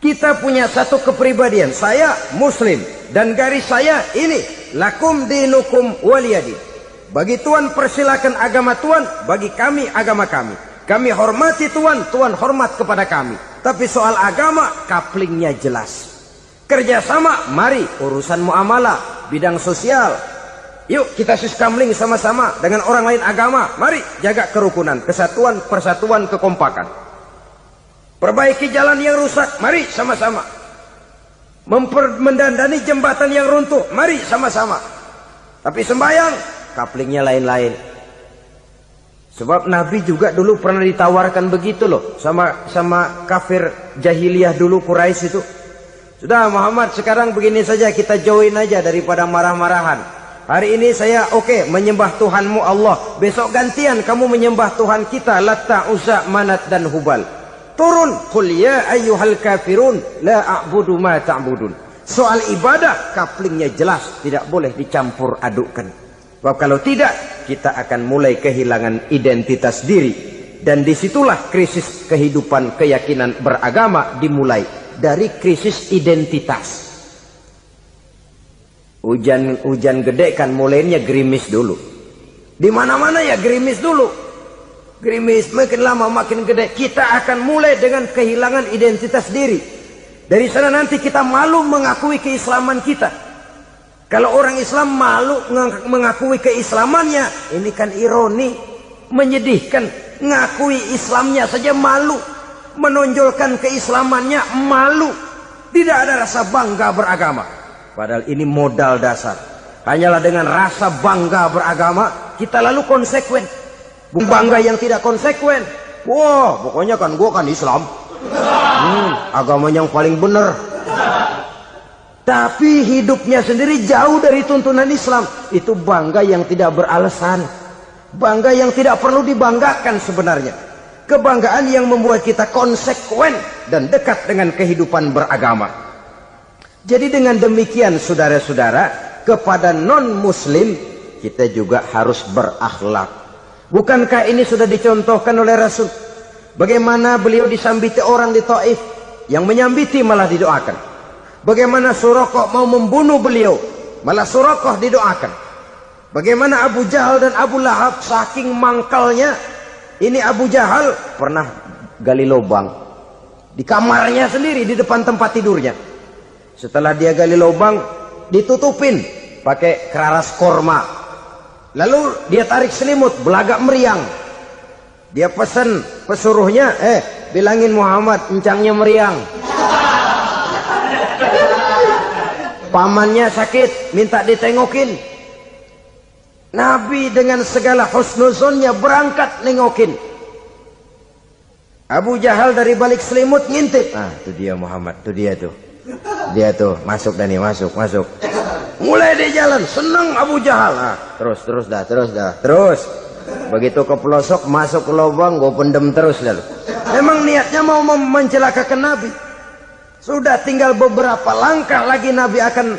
Kita punya satu kepribadian. Saya muslim dan garis saya ini, lakum dinukum waliyadin. Bagi Tuhan persilakan agama Tuhan, bagi kami agama kami. Kami hormati Tuhan, Tuhan hormat kepada kami. Tapi soal agama, couplingnya jelas. Kerjasama, mari urusan muamalah, bidang sosial. Yuk kita siskamling sama-sama dengan orang lain agama. Mari jaga kerukunan, kesatuan, persatuan, kekompakan. Perbaiki jalan yang rusak, mari sama-sama. Mendandani jembatan yang runtuh, mari sama-sama. Tapi sembahyang, couplingnya lain-lain. Sebab Nabi juga dulu pernah ditawarkan begitu loh sama kafir jahiliyah dulu, Quraisy itu. Sudah Muhammad, sekarang begini saja, kita join aja daripada marah-marahan. Hari ini saya menyembah Tuhanmu Allah. Besok gantian kamu menyembah Tuhan kita Latta, Uzza, Manat dan Hubal. Turun, qul ya ayyuhal kafirun la a'budu ma ta'budun. Soal ibadah kaplingnya jelas, tidak boleh dicampur adukkan. Sebab kalau tidak, kita akan mulai kehilangan identitas diri. Dan disitulah krisis kehidupan keyakinan beragama dimulai. Dari krisis identitas. Hujan gede kan mulainya gerimis dulu. Di mana-mana ya gerimis dulu. Gerimis makin lama makin gede. Kita akan mulai dengan kehilangan identitas diri. Dari sana nanti kita malu mengakui keislaman kita. Kalau orang Islam malu mengakui keislamannya, ini kan ironi, menyedihkan. Ngakui Islamnya saja malu, menonjolkan keislamannya malu. Tidak ada rasa bangga beragama. Padahal ini modal dasar. Hanyalah dengan rasa bangga beragama kita lalu konsekuen. Bukan bangga yang tidak konsekuen. Wah, pokoknya kan gua kan Islam. Agama yang paling benar. Tapi hidupnya sendiri jauh dari tuntunan Islam. Itu bangga yang tidak beralasan. Bangga yang tidak perlu dibanggakan sebenarnya. Kebanggaan yang membuat kita konsekuen dan dekat dengan kehidupan beragama. Jadi dengan demikian saudara-saudara, kepada non-muslim kita juga harus berakhlak. Bukankah ini sudah dicontohkan oleh Rasul? Bagaimana beliau disambiti orang di Taif, yang menyambiti malah didoakan. Bagaimana Suraqah mau membunuh beliau, malah Suraqah didoakan. Bagaimana Abu Jahal dan Abu Lahab saking mangkalnya. Ini Abu Jahal pernah gali lubang di kamarnya sendiri, di depan tempat tidurnya. Setelah dia gali lubang, ditutupin pakai keraras korma. Lalu dia tarik selimut, belagak meriang. Dia pesan pesuruhnya, bilangin Muhammad, encangnya meriang. Pamannya sakit, minta ditengokin. Nabi dengan segala husnuzonnya berangkat nengokin. Abu Jahal dari balik selimut ngintip. Itu dia Muhammad, itu dia tuh. Dia tuh masuk Dani, masuk. Mulai dia jalan, senang Abu Jahal. Terus dah. Begitu ke pelosok, masuk ke lubang, gue pendem terus lalu. Memang niatnya mau mencelakakan Nabi. Sudah tinggal beberapa langkah lagi Nabi akan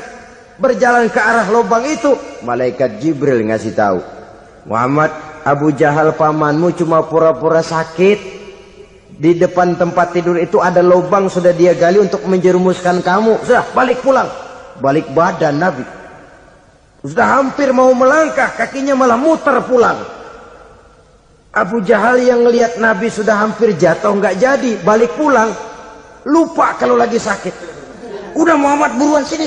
berjalan ke arah lubang itu. Malaikat Jibril ngasih tahu, Muhammad, Abu Jahal pamanmu cuma pura-pura sakit. Di depan tempat tidur itu ada lubang sudah dia gali untuk menjerumuskan kamu. Sudah balik pulang. Balik badan Nabi. Sudah hampir mau melangkah, kakinya malah muter pulang. Abu Jahal yang ngelihat Nabi sudah hampir jatuh nggak jadi, balik pulang. Lupa kalau lagi sakit. Udah Muhammad buruan sini.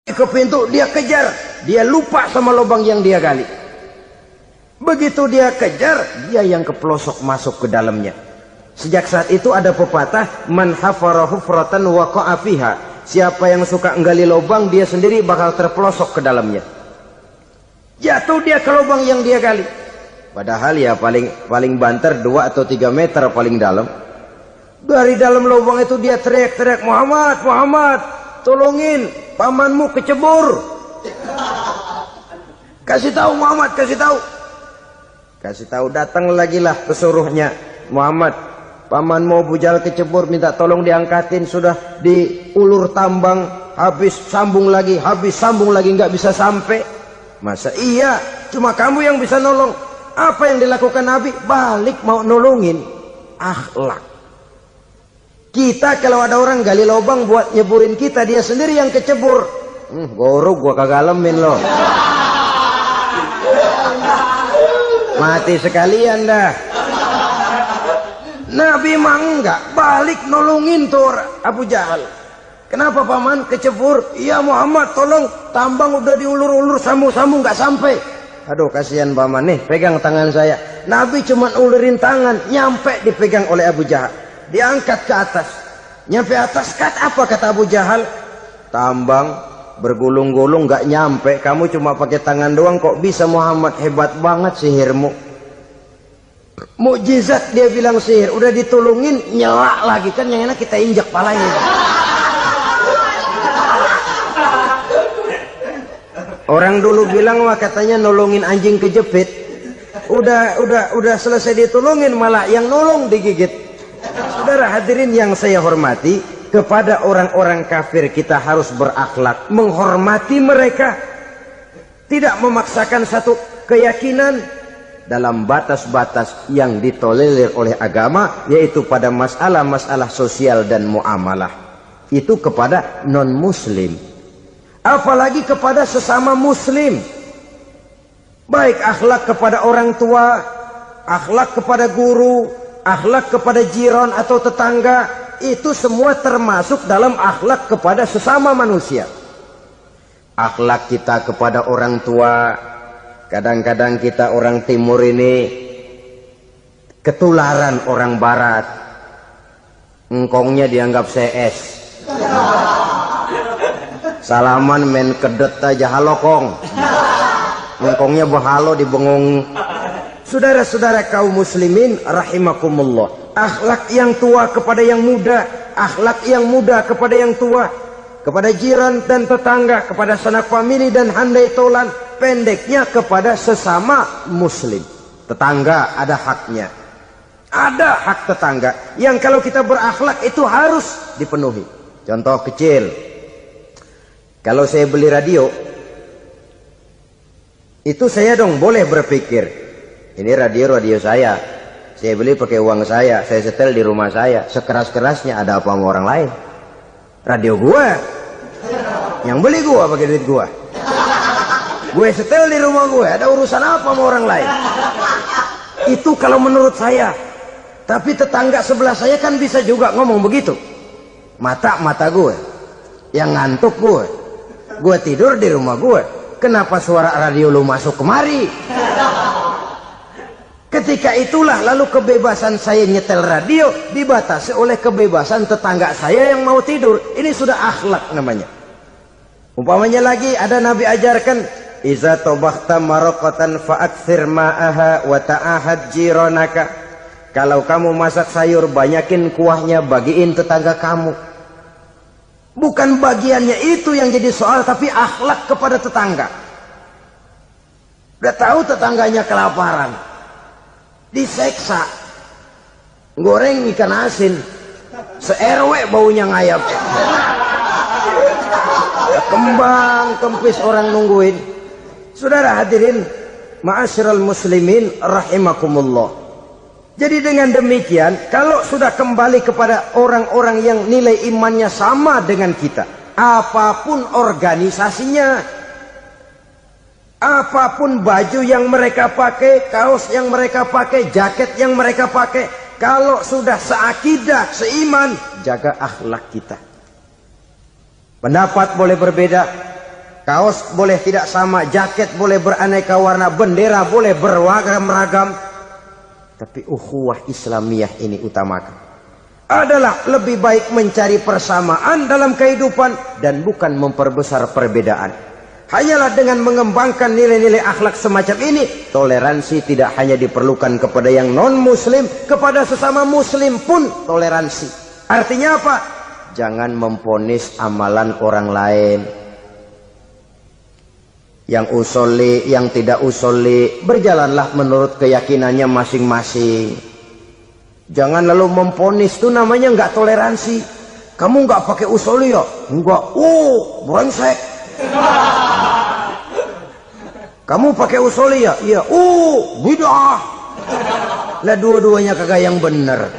Ke pintu dia kejar. Dia lupa sama lubang yang dia gali. Begitu dia kejar, dia yang kepelosok masuk ke dalamnya. Sejak saat itu ada pepatah, man hafara hufratan waqa'a fiha. Siapa yang suka nggali lubang, dia sendiri bakal terpelosok ke dalamnya. Jatuh dia ke lubang yang dia gali. Padahal ya paling banter 2 atau 3 meter paling dalam. Dari dalam lubang itu dia teriak-teriak, Muhammad, tolongin, pamanmu kecebur. Kasih tahu Muhammad, kasih tahu, datang lagi lah pesuruhnya. Muhammad, pamanmu Abu Jahal kecebur, minta tolong diangkatin. Sudah diulur tambang, habis sambung lagi, nggak bisa sampai. Masa iya, cuma kamu yang bisa nolong. Apa yang dilakukan Nabi? Balik mau nolongin. Akhlak. Kita kalau ada orang gali lubang buat nyeburin kita, dia sendiri yang kecebur. Gorok gua kagak lemin loh. Mati sekalian dah. Nabi mah enggak, balik nolongin tuh Abu Jahal. Kenapa paman kecebur? Iya Muhammad, tolong, tambang udah diulur-ulur, sambung-sambung nggak sampai. Aduh kasihan paman, nih pegang tangan saya. Nabi cuma ulurin tangan, nyampe dipegang oleh Abu Jahal. Diangkat ke atas. Nyampe atas, apa kata Abu Jahal? Tambang bergulung-gulung nggak nyampe, kamu cuma pakai tangan doang kok bisa Muhammad, hebat banget sihirmu. Mukjizat dia bilang sihir, udah ditolongin nyelak lagi, kan yang enak kita injak palanya. Orang dulu bilang wah katanya nolongin anjing kejepit. Udah selesai ditolongin malah yang nolong digigit. Saudara hadirin yang saya hormati, kepada orang-orang kafir kita harus berakhlak, menghormati mereka, tidak memaksakan satu keyakinan dalam batas-batas yang ditolerir oleh agama, yaitu pada masalah-masalah sosial dan muamalah. Itu kepada non-muslim, apalagi kepada sesama muslim. Baik akhlak kepada orang tua, akhlak kepada guru, akhlak kepada jiran atau tetangga, itu semua termasuk dalam akhlak kepada sesama manusia. Akhlak kita kepada orang tua, kadang-kadang kita orang timur ini ketularan orang barat. Engkongnya dianggap CS. Salaman main kedet aja, halo kong. Engkongnya bahalo di bengong. Saudara-saudara kaum muslimin rahimakumullah, akhlak yang tua kepada yang muda, akhlak yang muda kepada yang tua, kepada jiran dan tetangga, kepada sanak famili dan handai tolan, pendeknya kepada sesama muslim. Tetangga ada haknya, ada hak tetangga yang kalau kita berakhlak itu harus dipenuhi. Contoh kecil, kalau saya beli radio, itu saya dong boleh berpikir, ini radio saya beli pakai uang saya setel di rumah saya, sekeras-kerasnya ada apa sama orang lain? Radio gua, yang beli gua pakai duit gua, gue setel di rumah gue, ada urusan apa sama orang lain? Itu kalau menurut saya. Tapi tetangga sebelah saya kan bisa juga ngomong begitu. Mata gue yang ngantuk, gue tidur di rumah gue, kenapa suara radio lu masuk kemari? Ketika itulah lalu kebebasan saya nyetel radio dibatasi oleh kebebasan tetangga saya yang mau tidur. Ini sudah akhlak namanya. Umpamanya lagi ada Nabi ajarkan, iza tobakhta maraqatan fa'akthir ma'aha wa ta'ahad jiranaka. Kalau kamu masak sayur, banyakin kuahnya, bagiin tetangga kamu. Bukan bagiannya itu yang jadi soal, tapi akhlak kepada tetangga. Udah tahu tetangganya kelaparan, diseksa, goreng ikan asin, se-RW baunya ngayap, kembang kempis orang nungguin. Saudara hadirin ma'asyiral muslimin rahimakumullah. Jadi dengan demikian, kalau sudah kembali kepada orang-orang yang nilai imannya sama dengan kita, apapun organisasinya, apapun baju yang mereka pakai, kaos yang mereka pakai, jaket yang mereka pakai, kalau sudah seakidah, seiman, jaga akhlak kita. Pendapat boleh berbeda, kaos boleh tidak sama, jaket boleh beraneka warna, bendera boleh beragam-ragam, tapi ukhuwah Islamiyah ini utamakan. Adalah lebih baik mencari persamaan dalam kehidupan dan bukan memperbesar perbedaan. Hanyalah dengan mengembangkan nilai-nilai akhlak semacam ini, toleransi tidak hanya diperlukan kepada yang non-muslim, kepada sesama muslim pun toleransi. Artinya apa? Jangan memponis amalan orang lain. Yang usolli, yang tidak usolli, berjalanlah menurut keyakinannya masing-masing. Jangan lalu memponis, itu namanya nggak toleransi. Kamu nggak pakai usolli ya? Enggak. Brengsek. Kamu pakai usolli ya? Iya. Bid'ah. Lah dua-duanya kagak yang benar.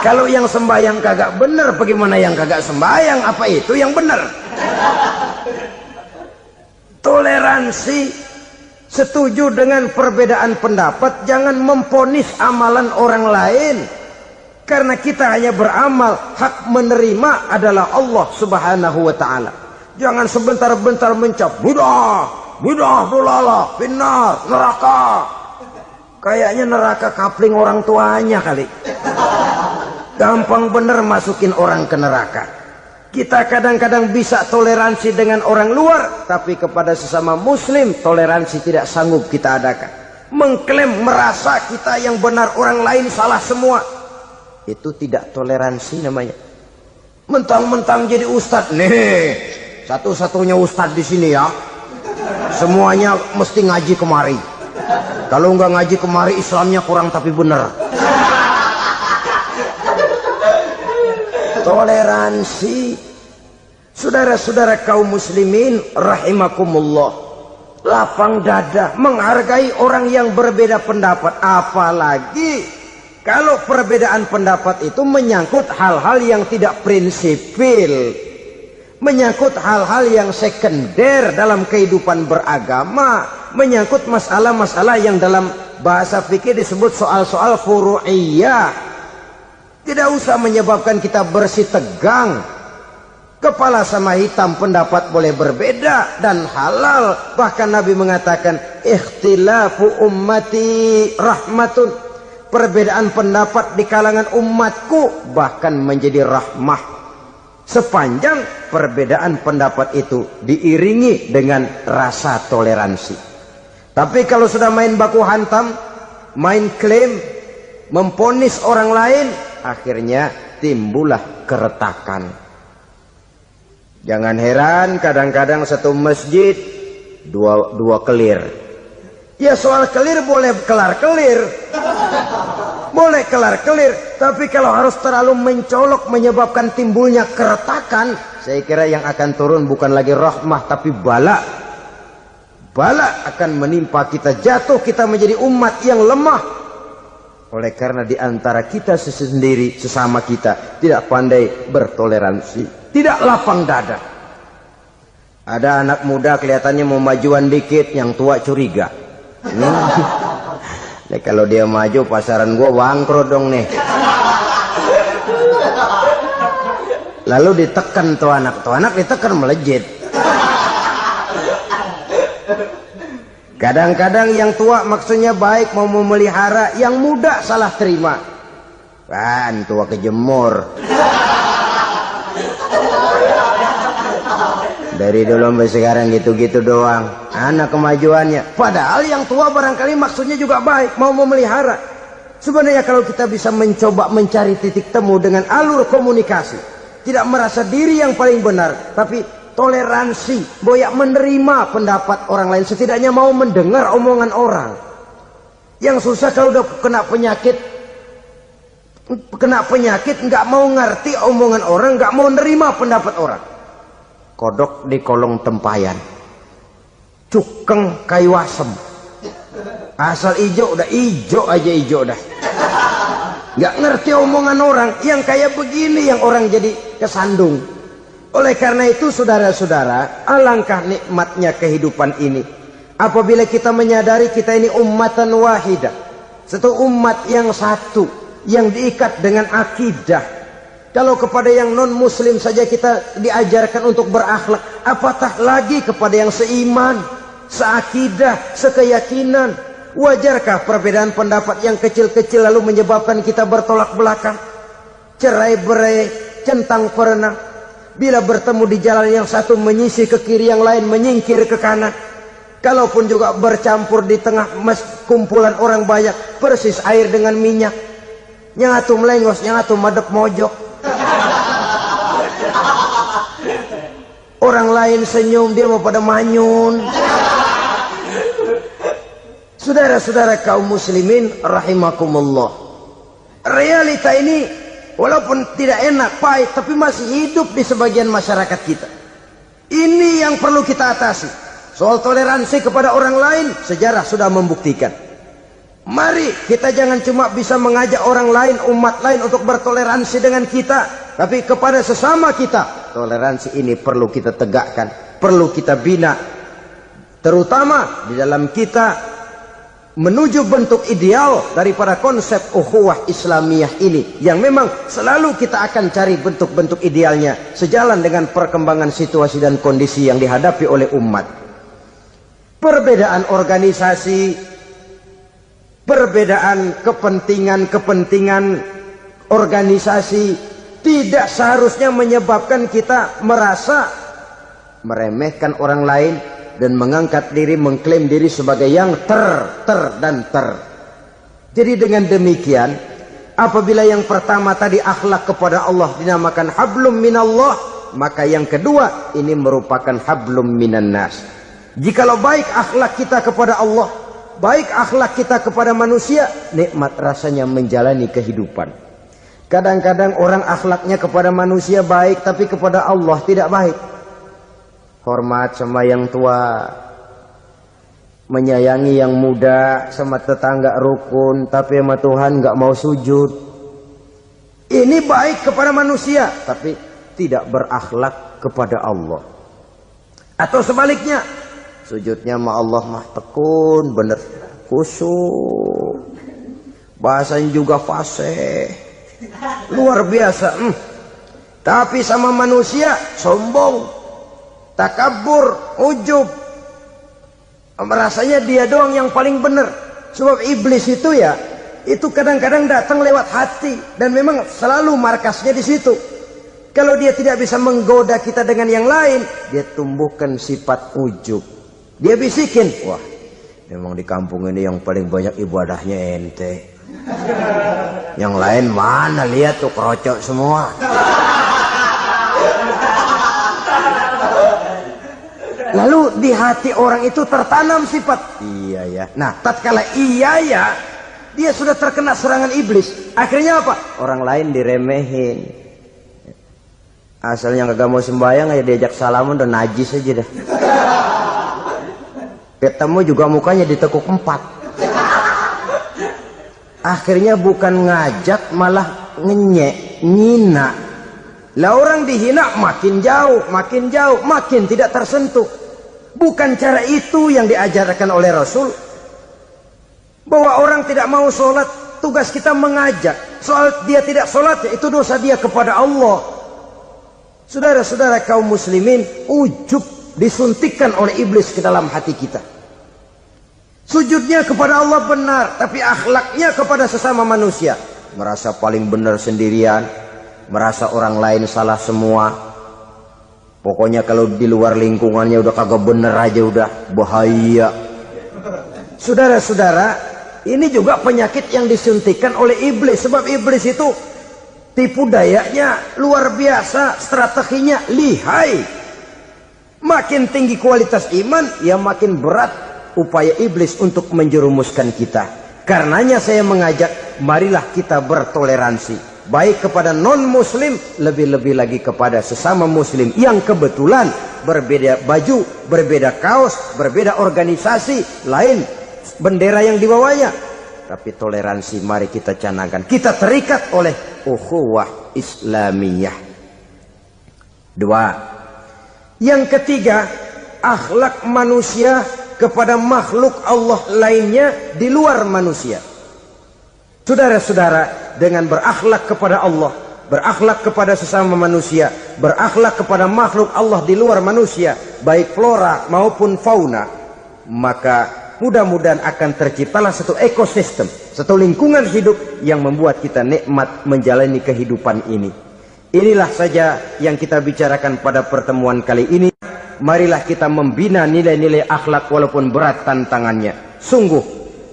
Kalau yang sembahyang kagak benar, bagaimana yang kagak sembahyang? Apa itu yang benar? Toleransi, setuju dengan perbedaan pendapat, jangan memponis amalan orang lain. Karena kita hanya beramal, hak menerima adalah Allah subhanahu wa ta'ala. Jangan sebentar-bentar mencap, bidah, dolalah, finnar, neraka. Kayaknya neraka kapling orang tuanya kali. Gampang bener masukin orang ke neraka. Kita kadang-kadang bisa toleransi dengan orang luar, tapi kepada sesama muslim toleransi tidak sanggup kita adakan. Mengklaim merasa kita yang benar, orang lain salah semua, itu tidak toleransi namanya. Mentang-mentang jadi ustadz, nih satu-satunya ustadz di sini ya, Semuanya mesti ngaji kemari. Kalau nggak ngaji kemari Islamnya kurang tapi bener. Toleransi. Saudara-saudara kaum muslimin rahimakumullah, lapang dada menghargai orang yang berbeda pendapat, apalagi kalau perbedaan pendapat itu menyangkut hal-hal yang tidak prinsipil, menyangkut hal-hal yang sekunder dalam kehidupan beragama, menyangkut masalah-masalah yang dalam bahasa fikih disebut soal-soal furu'iyah. Tidak usah menyebabkan kita bersih tegang. Kepala sama hitam pendapat boleh berbeda dan halal. Bahkan Nabi mengatakan ikhtilafu ummati rahmatun. Perbedaan pendapat di kalangan umatku bahkan menjadi rahmah, sepanjang perbedaan pendapat itu diiringi dengan rasa toleransi. Tapi kalau sudah main baku hantam, main klaim, memponis orang lain, akhirnya timbullah keretakan. Jangan heran kadang-kadang satu masjid dua kelir. Ya soal kelir boleh kelar-kelir, boleh kelar-kelir. Tapi kalau harus terlalu mencolok menyebabkan timbulnya keretakan, saya kira yang akan turun bukan lagi rahmah tapi bala. Bala akan menimpa kita, jatuh kita menjadi umat yang lemah. Oleh karena di antara kita sendiri, sesama kita tidak pandai bertoleransi, tidak lapang dada. Ada anak muda kelihatannya mau majuan dikit, yang tua curiga. Nih, kalau dia maju pasaran gua bangkrut dong nih. Lalu ditekan tuh anak ditekan melejit. Kadang-kadang yang tua maksudnya baik, mau memelihara, yang muda salah terima. Kan tua kejemur. Dari dulu sampai sekarang gitu-gitu doang. Anak kemajuannya. Padahal yang tua barangkali maksudnya juga baik, mau memelihara. Sebenarnya kalau kita bisa mencoba mencari titik temu dengan alur komunikasi, tidak merasa diri yang paling benar, tapi toleransi, boyak menerima pendapat orang lain, setidaknya mau mendengar omongan orang. Yang susah kalau udah kena penyakit nggak mau ngerti omongan orang, nggak mau nerima pendapat orang. Kodok di kolong tempayan, cukeng kayu asem, asal ijo udah ijo aja ijo dah. Nggak ngerti omongan orang, yang kayak begini yang orang jadi kesandung. Oleh karena itu saudara-saudara, alangkah nikmatnya kehidupan ini apabila kita menyadari kita ini ummatan wahidah, satu umat yang satu, yang diikat dengan akidah. Kalau kepada yang non muslim saja kita diajarkan untuk berakhlak, apatah lagi kepada yang seiman, seakidah, sekeyakinan. Wajarkah perbedaan pendapat yang kecil-kecil lalu menyebabkan kita bertolak belakang, cerai-berai, centang perenang? Bila bertemu di jalan yang satu menyisih ke kiri, yang lain menyingkir ke kanan. Kalaupun juga bercampur di tengah kumpulan orang banyak, persis air dengan minyak. Yang atu melengos, yang atu madep mojok. Orang lain senyum, dia mau pada manyun. Saudara-saudara kaum muslimin rahimakumullah, realita ini walaupun tidak enak, pahit, tapi masih hidup di sebagian masyarakat kita. Ini yang perlu kita atasi. Soal toleransi kepada orang lain, sejarah sudah membuktikan. Mari kita jangan cuma bisa mengajak orang lain, umat lain untuk bertoleransi dengan kita, tapi kepada sesama kita. Toleransi ini perlu kita tegakkan, perlu kita bina. Terutama di dalam kita menuju bentuk ideal daripada konsep ukhuwah Islamiyah ini, yang memang selalu kita akan cari bentuk-bentuk idealnya sejalan dengan perkembangan situasi dan kondisi yang dihadapi oleh umat. Perbedaan organisasi, perbedaan kepentingan organisasi tidak seharusnya menyebabkan kita merasa meremehkan orang lain dan mengangkat diri, mengklaim diri sebagai yang ter. Jadi dengan demikian, apabila yang pertama tadi akhlak kepada Allah dinamakan hablum minallah, maka yang kedua ini merupakan hablum minan nas. Jikalau baik akhlak kita kepada Allah, baik akhlak kita kepada manusia, nikmat rasanya menjalani kehidupan. Kadang-kadang orang akhlaknya kepada manusia baik, tapi kepada Allah tidak baik. Hormat sama yang tua, menyayangi yang muda, sama tetangga rukun, tapi sama Tuhan nggak mau sujud. Ini baik kepada manusia, tapi tidak berakhlak kepada Allah. Atau sebaliknya, sujudnya sama Allah mah tekun, bener, khusyuk, bahasanya juga fasih, luar biasa. Tapi sama manusia sombong, takabur, ujub, merasanya dia doang yang paling benar. Sebab iblis itu ya, itu kadang-kadang datang lewat hati, dan memang selalu markasnya di situ. Kalau dia tidak bisa menggoda kita dengan yang lain, dia tumbuhkan sifat ujub. Dia bisikin, wah, memang di kampung ini yang paling banyak ibadahnya ente. Yang lain mana, lihat tuh kerocok semua. Lalu di hati orang itu tertanam sifat iya ya. Nah, tatkala iya ya, dia sudah terkena serangan iblis. Akhirnya apa? Orang lain diremehin. Asalnya kagak mau sembahyang ya diajak salaman udah najis aja dah. Ketemu juga mukanya ditekuk 4. Akhirnya bukan ngajak malah ngenyek, ngina. Lah orang dihina makin jauh, makin tidak tersentuh. Bukan cara itu yang diajarkan oleh Rasul. Bahwa orang tidak mau sholat, tugas kita mengajak. Soal dia tidak sholat, ya itu dosa dia kepada Allah. Saudara-saudara kaum muslimin, ujub disuntikkan oleh iblis ke dalam hati kita. Sujudnya kepada Allah benar, tapi akhlaknya kepada sesama manusia merasa paling benar sendirian, merasa orang lain salah semua. Pokoknya kalau di luar lingkungannya udah kagak bener aja udah bahaya. Saudara-saudara, ini juga penyakit yang disuntikkan oleh iblis. Sebab iblis itu tipu dayanya luar biasa, strateginya lihai. Makin tinggi kualitas iman, ya makin berat upaya iblis untuk menjerumuskan kita. Karenanya saya mengajak, marilah kita bertoleransi, baik kepada non-muslim, lebih-lebih lagi kepada sesama muslim yang kebetulan berbeda baju, berbeda kaos, berbeda organisasi, lain bendera yang dibawanya. Tapi toleransi mari kita canangkan. Kita terikat oleh ukhuwah Islamiyah. 2. Yang ketiga, akhlak manusia kepada makhluk Allah lainnya di luar manusia. Saudara-saudara, dengan berakhlak kepada Allah, berakhlak kepada sesama manusia, berakhlak kepada makhluk Allah di luar manusia, baik flora maupun fauna, maka mudah-mudahan akan terciptalah satu ekosistem, satu lingkungan hidup yang membuat kita nikmat menjalani kehidupan ini. Inilah saja yang kita bicarakan pada pertemuan kali ini. Marilah kita membina nilai-nilai akhlak walaupun berat tantangannya. Sungguh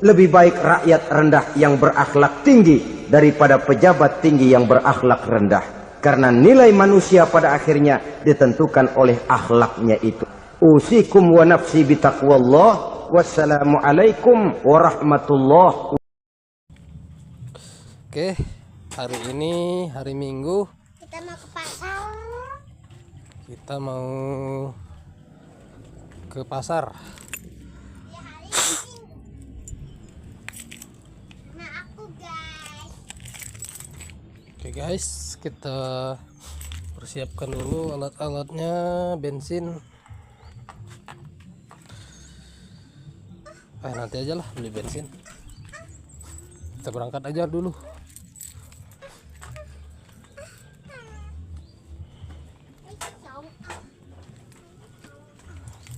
lebih baik rakyat rendah yang berakhlak tinggi daripada pejabat tinggi yang berakhlak rendah. Karena nilai manusia pada akhirnya ditentukan oleh akhlaknya itu. Usikum wa nafsi bitaqwallah. Wassalamualaikum warahmatullahi. Oke, hari ini hari Minggu. Kita mau ke pasar. Kita mau ke pasar. Nah, aku guys. Oke guys, kita persiapkan dulu alat-alatnya, bensin. Nanti aja lah beli bensin. Kita berangkat aja dulu.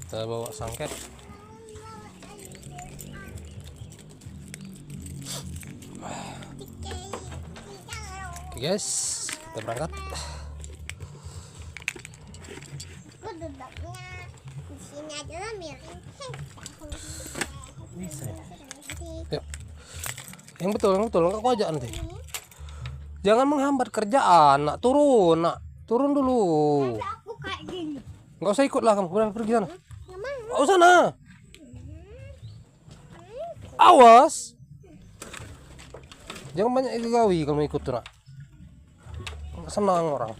Kita bawa sangket. Oke guys, kita berangkat. Aku duduknya di sini aja lah miring. Bisa ya? Yuk. Yang betul, aku aja nanti. Jangan menghambat kerjaan, nak turun dulu. Aku kayak gini. Nggak usah ikut lah kamu, udah pergi sana. Nggak mau. Oh sana. Awas. Jangan banyak gawi kalau mau ikut tuh nak. Senang orang.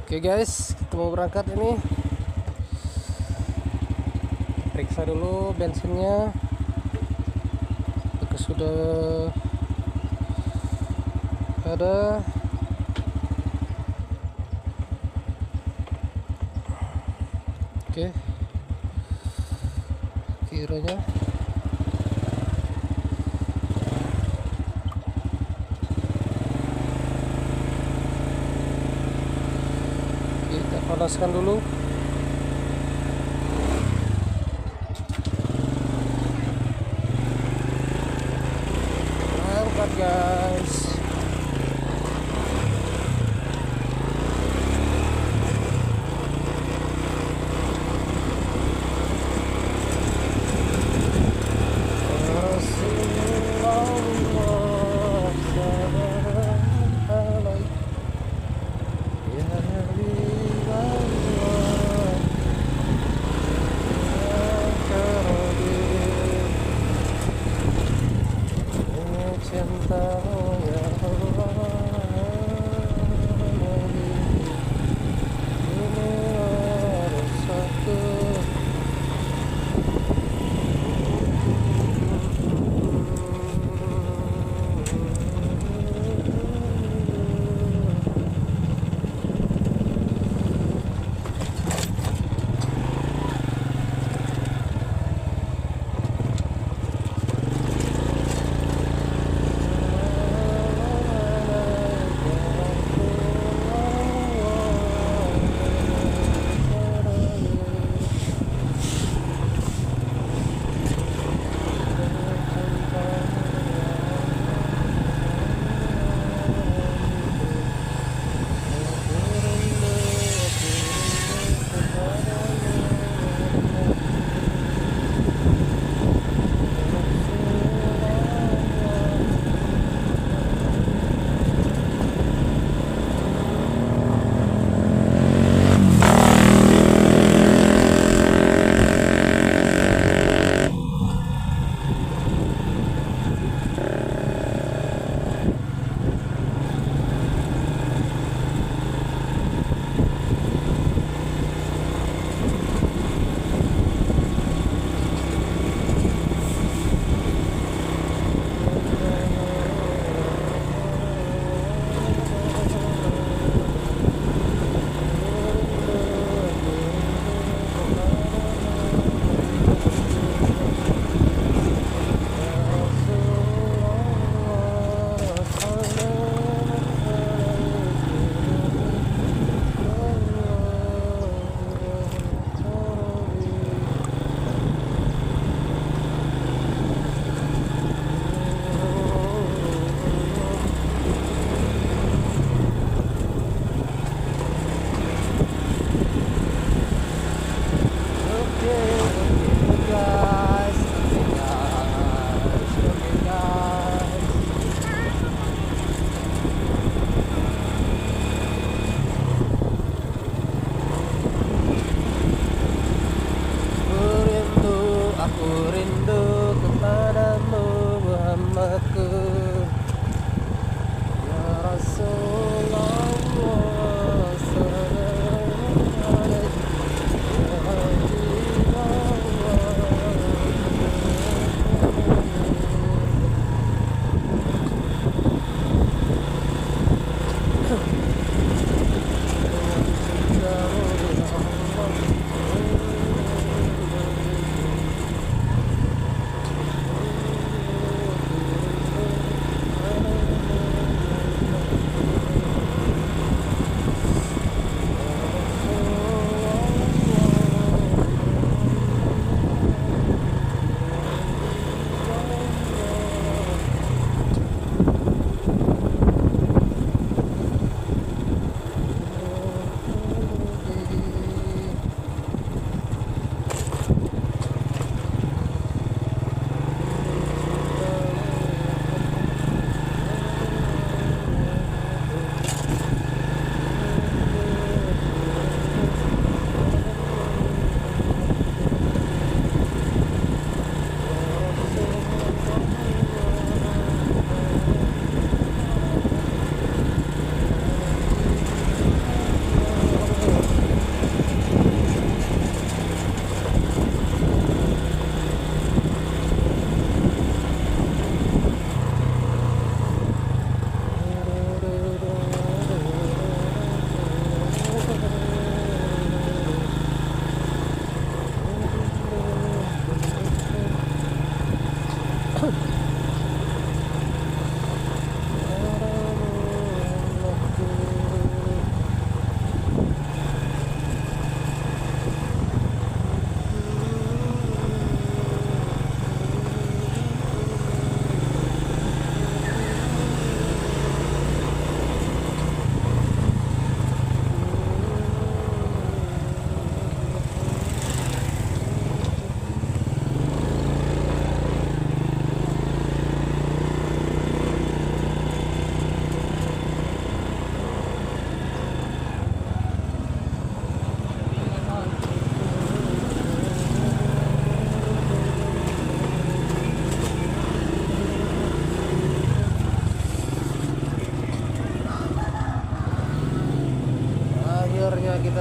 Oke guys, kita mau berangkat ini. Periksa dulu bensinnya. Apakah sudah ada? Oke. Kiranya kita panaskan dulu. Angkat guys.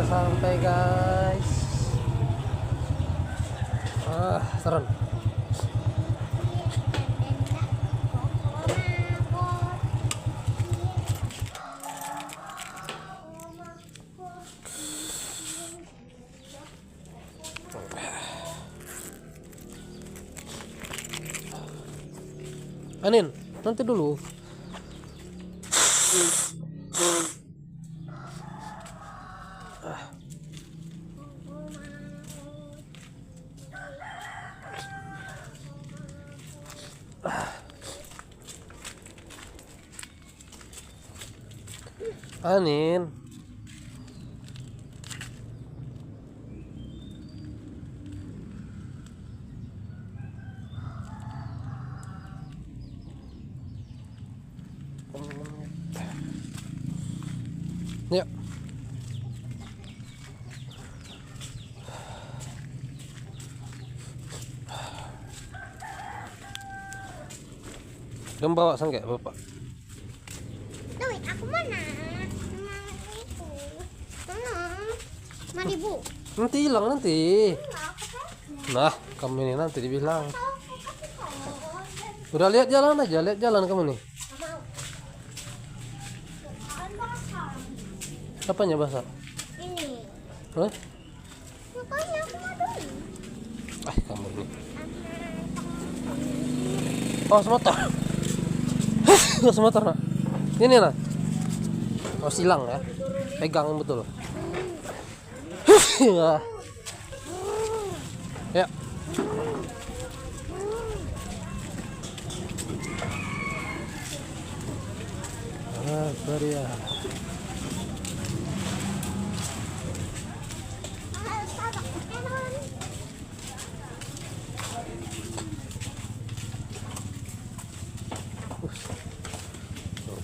sudah sampai guys. Turun. Anin, nanti dulu. Anin. Yuk. Kamu bawa sangke bapak. Duit aku mana? Itu. Mana? 5.000. Nanti hilang nanti. Nah, kamu ini nanti dibilang. Udah lihat jalan aja, lihat jalan kamu nih. Apanya basah? Ini. Hah? Makanya aku mau dulu. Kamu ini. Oh, semotor. Oh, semotor nak. Ini nak. Oh, silang ya. Pegang betul. Ya. Beriah.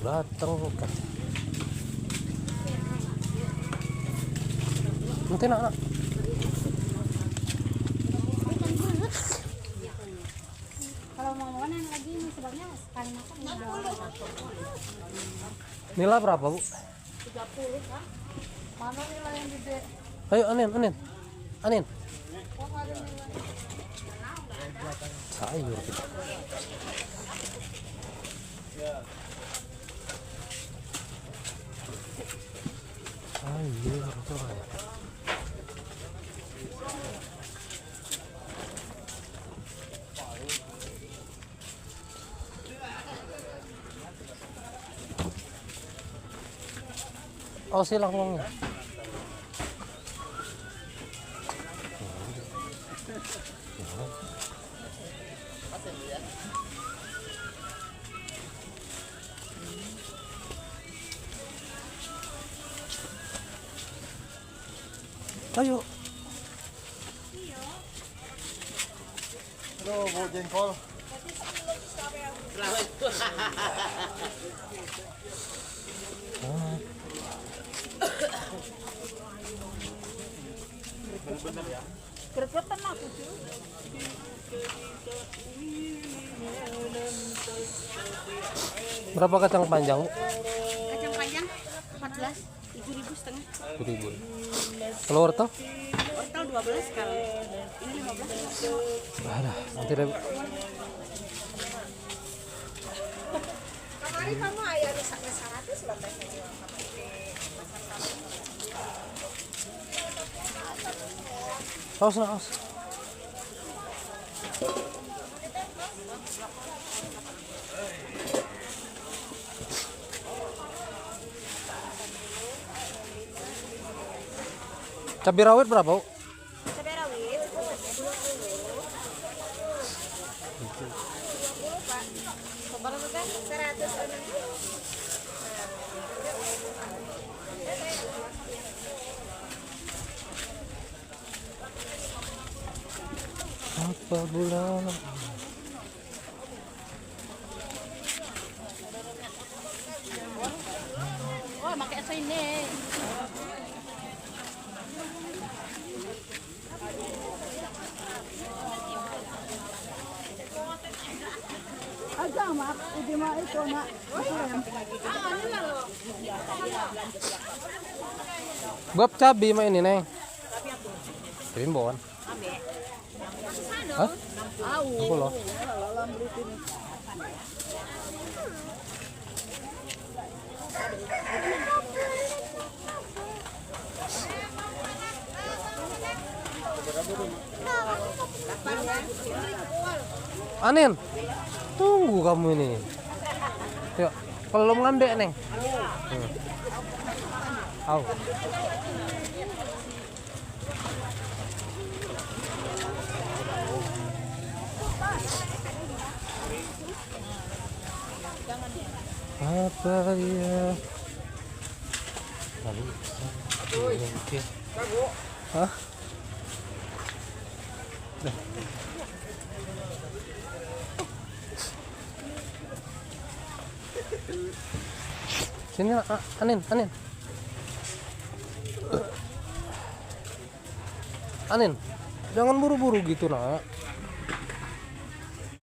Datang kan. Nanti nak. Kalau mau makan yang lagi ini sebabnya sekali makan Nilai berapa, Bu? 30 kan? Mana nilai yang gede? Ayo Anin. Sayur kita. Sayur coba ya. Oh, silang uangnya. Ayo. Aduh, bau jengkol. Gregetan aku tuh. Berapa kacang panjang, Bu? Kacang panjang 14, 7.000 setengah. 7.000. Kalau wortel? Wortel 12 kalau ini 15. Ada, nanti deh. Kemarin kamu ayah rusaknya 100 loh. Awas. Cabai rawit berapa, Bu? Cabai rawit 20 Pak. Berapa kan? 100. Apa bulan? Oh, pakai sini. Agak mak, udah mah itu nak. Bab cabai mah ini neng. Primbon. Hah? Apa loh? Anin, tunggu kamu ini. Yuk, kalau ngambek neng. Au. Apa ya? Oke. Hah? Sini Anin. Anin, jangan buru-buru gitu nak.